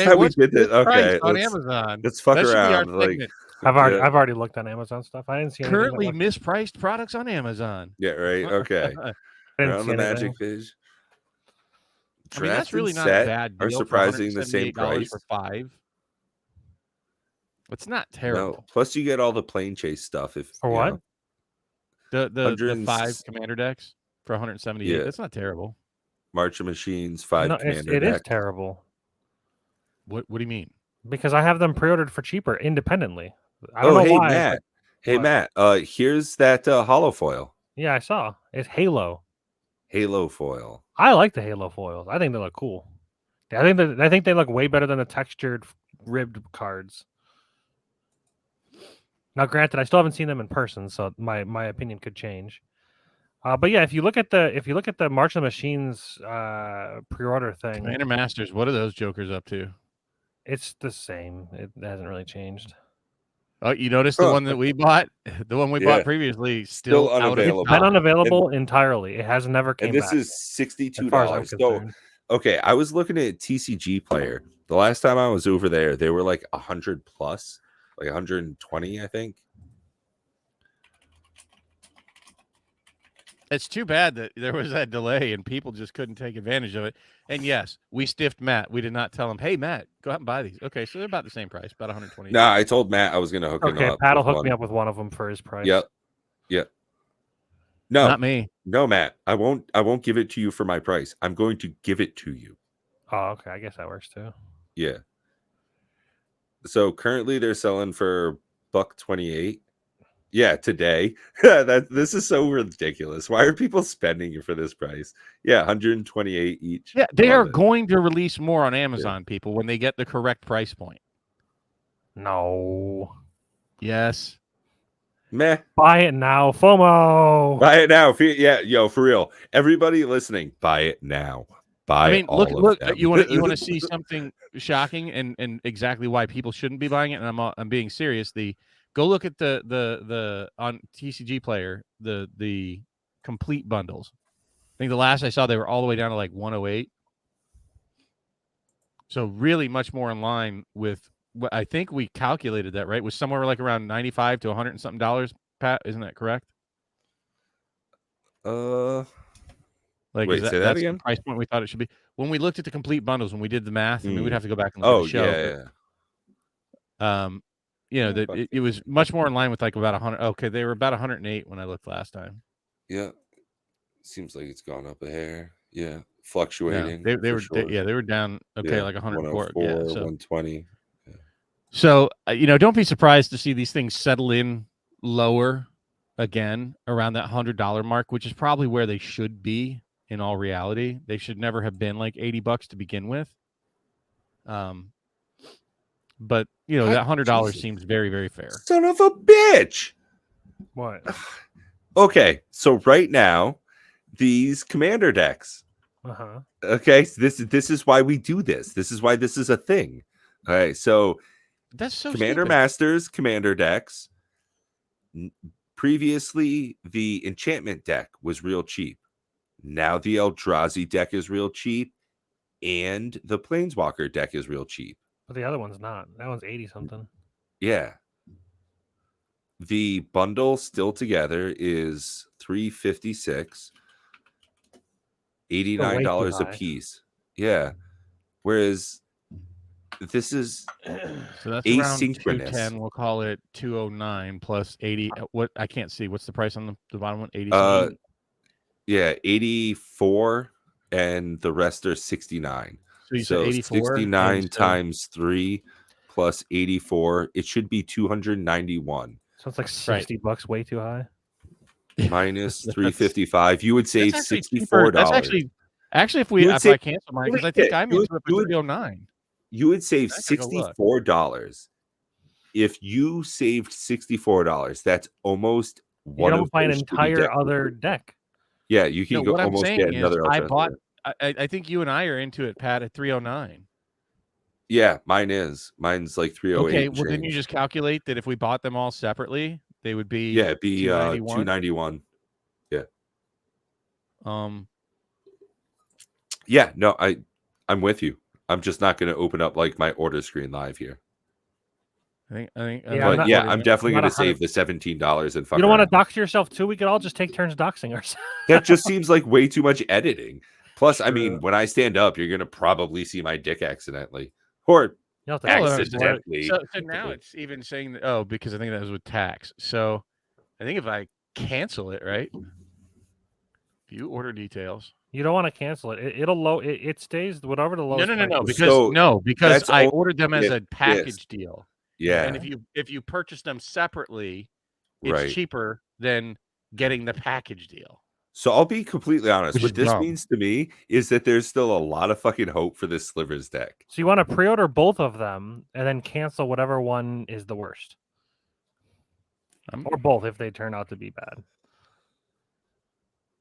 time we did this, okay, on Amazon. Let's fuck around. Like, I've already looked on Amazon stuff. I didn't see currently mispriced products on Amazon. Yeah, right. Okay, on the Magic page. I mean, that's really not a bad deal. Are surprising the same price for 5. It's not terrible. No, plus you get all the plane chase stuff. For what? The 5 commander decks for 178. Yeah. That's not terrible. March of Machines 5 commander it deck. Is terrible. What do you mean? Because I have them pre-ordered for cheaper independently. I don't know why. Matt. Hey, Matt. Here's that holo foil. Yeah, I saw. It's Halo. Halo foil. I like the Halo foils. I think they look cool. I think they look way better than the textured ribbed cards. Now, granted, I still haven't seen them in person, so my opinion could change. But yeah, if you look at the March of the Machines pre-order thing, Commander Masters, what are those jokers up to? It's the same. It hasn't really changed. Oh, you noticed the one that we bought? The one we bought previously still unavailable. It's been unavailable entirely. It has never came back. And this is $62. So, okay, I was looking at TCG Player. The last time I was over there, they were like 100 plus. Like 120, I think. It's too bad that there was that delay and people just couldn't take advantage of it. And yes, we stiffed Matt. We did not tell him, "Hey, Matt, go out and buy these." Okay, so they're about the same price, about 120. Nah, I told Matt I was going to hook him up. Okay, Pat'll hook me up with one of them for his price. Yep. No, not me. No, Matt, I won't give it to you for my price. I'm going to give it to you. Oh, okay. I guess that works too. Yeah. So currently they're selling for $128. Yeah, today. This is so ridiculous. Why are people spending it for this price? Yeah, 128 each. Yeah, they are going to release more on Amazon, people, when they get the correct price point. No. Yes. Meh. Buy it now, FOMO. Buy it now. Yeah, yo, for real. Everybody listening, buy it now. Look. You want to see something shocking and exactly why people shouldn't be buying it. And I'm being serious. Go look at the on TCG Player the complete bundles. I think the last I saw they were all the way down to like 108. So really much more in line with what I think we calculated that, right? Was somewhere like around $95 to $100 and something dollars. Pat, isn't that correct? Wait, say that again? The price point we thought it should be. When we looked at the complete bundles, when we did the math, I mean, we'd have to go back and look at the show. Yeah. It was much more in line with like about 100. Okay, they were about 108 when I looked last time. Yeah. Seems like it's gone up a hair. Yeah, No, fluctuating they for were sure. they were down Yeah, like 104. 104, Yeah, so 120. Yeah. don't be surprised to see these things settle in lower again around that $100 mark, which is probably where they should be. In all reality, they should never have been like $80 to begin with. But that $100 Jesus. seems very, very fair. Son of a bitch. What? Okay, so right now, these commander decks. Uh-huh. Okay, so this is why we do this. This is why this is a thing. All right, so That's so Commander stupid. Masters, commander decks. Previously, the enchantment deck was real cheap. Now the Eldrazi deck is real cheap, and the Planeswalker deck is real cheap. But the other one's not. That one's 80 something. Yeah. The bundle still together is $356, $89 a piece. Yeah. Whereas this is So that's around asynchronous. 210. We'll call it 209 plus 80. What I can't see. What's the price on the bottom one? 80 something? Yeah, 84, and the rest are 69. So you said 84? 69 times 3 plus 84. It should be 291. So it's like $60 way too high. Minus 355. You would save $64. That's actually if I cancel mine, because I think I'm into it for 309. You would save $64 if you saved $64. That's almost one of buy an entire other deck. Yeah, you can go what almost I'm saying get another. Is I bought. I think you and I are into it, Pat, at 309. Yeah, mine's like 308. Okay, well then you just calculate that if we bought them all separately, they would be it'd be 291. Yeah. Yeah, no, I'm with you. I'm just not going to open up like my order screen live here. I think. I'm definitely going to save the $17 and fuck. You don't want to dox yourself too? We could all just take turns doxing ourselves. That just seems like way too much editing. Plus, I mean, when I stand up, you're going to probably see my dick accidentally. Or accidentally. So now it's even saying that, because I think that was with tax. So I think if I cancel it, right? View order details. You don't want to cancel it. It'll low. It stays whatever the lowest. No. Because I ordered them as a package deal. Yeah. And if you purchase them separately, it's cheaper than getting the package deal. So I'll be completely honest. What this means to me is that there's still a lot of fucking hope for this Slivers deck. So you want to pre-order both of them and then cancel whatever one is the worst, or both if they turn out to be bad.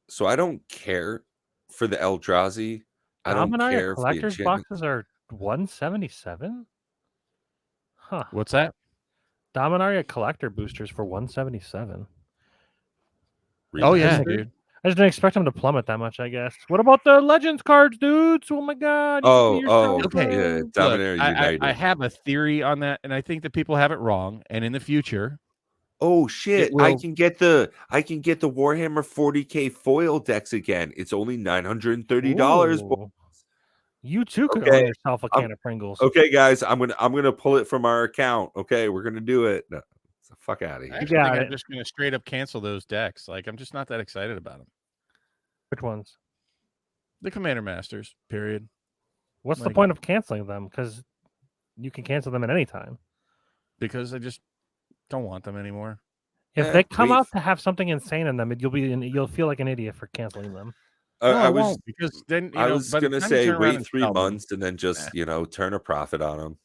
So I don't care for the Eldrazi. I don't care. Collector's boxes are 177. Huh? What's that? Dominaria collector boosters for 177. Oh yeah, dude. I just didn't expect them to plummet that much, I guess. What about the Legends cards, dudes? Oh my god. Okay. Yeah, Dominaria United. I have a theory on that, and I think that people have it wrong. And in the future, oh shit! I can get the Warhammer 40K foil decks again. It's only $930. You too could earn yourself a can of Pringles. Okay, guys, I'm gonna pull it from our account. Okay, we're gonna do it. No, fuck out of here. I'm just gonna straight up cancel those decks. Like, I'm just not that excited about them. Which ones? The Commander Masters. Period. What's the point of canceling them? Because you can cancel them at any time. Because I just don't want them anymore. If they come out to have something insane in them, you'll feel like an idiot for canceling them. I won't, because then I was gonna say wait 3 months and then just turn a profit on them.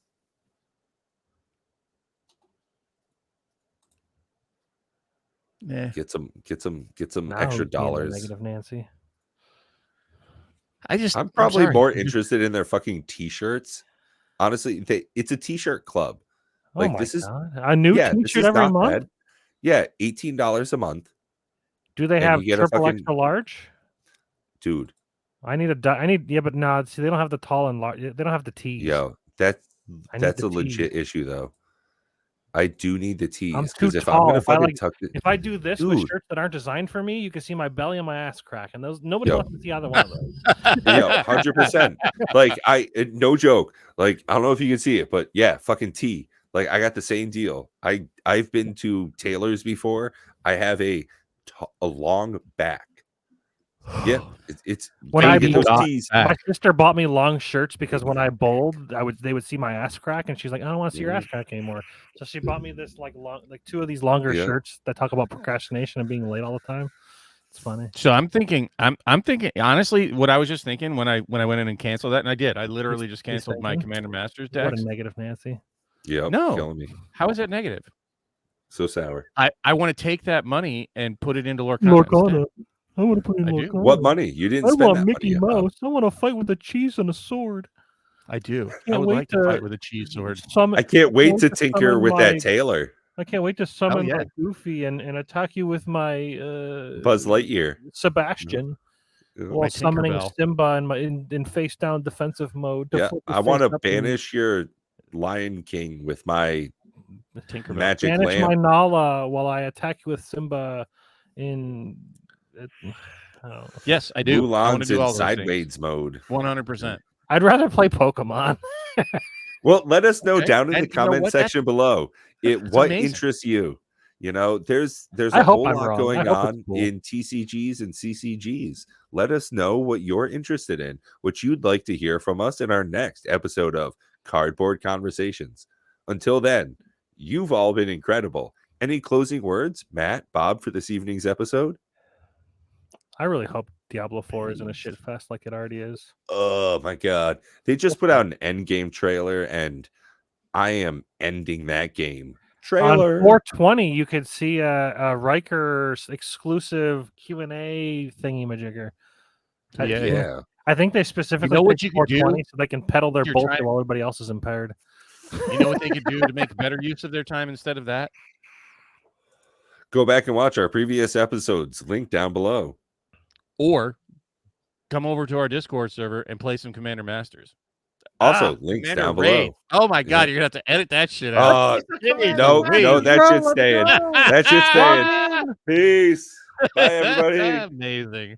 Yeah. Get some extra dollars. Negative Nancy. I'm probably more interested in their fucking t-shirts. Honestly, it's a t-shirt club. Like this is a new t-shirt every month. Bad. Yeah, $18 a month. Do they have triple extra large? Dude, I need but no. See, they don't have the tall and large. They don't have the tees. Yo, that's a legit issue though. I do need the tees. I'm too tall. If I do this with shirts that aren't designed for me, you can see my belly and my ass crack, and nobody wants to see either one of those. 100%. Like no joke. Like I don't know if you can see it, but yeah, fucking tee. Like I got the same deal. I've been to tailors before. I have a long back. Yeah, it's When gotta I get those got tees. that. My sister bought me long shirts because when I bowled, they would see my ass crack, and she's like, "I don't want to see your ass crack anymore." So she bought me this like two of these longer Yeah. shirts that talk about procrastination and being late all the time. It's funny. So I'm thinking honestly, what I was just thinking when I went in and canceled that, and I did. I literally just canceled my Commander Masters What decks. a negative Nancy. Yep. No. Killing me. How is that negative? So sour. I want to take that money and put it into Lorcana. Lorcana. I want to put in I do. Lorcana. What money? You didn't I spend want that Mickey money. Mouse. I want to fight with a cheese and a sword. I do. I Can't would wait like to fight with a cheese sword. I can't wait to tinker with that Taylor. I can't wait to summon yeah. my Goofy and attack you with my Buzz Lightyear. Sebastian. Yeah. While My summoning Tinkerbell. Simba in face down defensive mode. To Yeah, flip his I want to face up and banish your Lion King with my Tinkerbell. magic banish my lamp. Nala while I attack you with Simba in. I don't know. Yes, I do. I want to Mulan's do in all those sideways mode. 100%. I'd rather play Pokemon. Well, let us know Okay. down in And the you know comment what? section below. That's What amazing. interests you? You know, there's I a hope whole I'm lot wrong. I going hope it's on cool. in TCGs and CCGs. Let us know what you're interested in, what you'd like to hear from us in our next episode of Cardboard Conversations. Until then, you've all been incredible. Any closing words, Matt, Bob, for this evening's episode? I really hope Diablo 4 isn't a shit fest like it already is. Oh my god. They just put out an endgame trailer and I am ending that game. Trailer. On 420, you could see a Riker's exclusive Q&A thingy-majigger. Yeah. I think they specifically what picked you could do? 420 so they can peddle their You're bullshit trying- while everybody else is impaired. You know what they could do to make better use of their time instead of that? Go back and watch our previous episodes. Link down below. Or come over to our Discord server and play some Commander Masters. Also, links Commander down Raid. below. Oh my god, you're gonna have to edit that shit out. No, that shit's staying. That shit's staying. Peace. Bye, everybody. Amazing.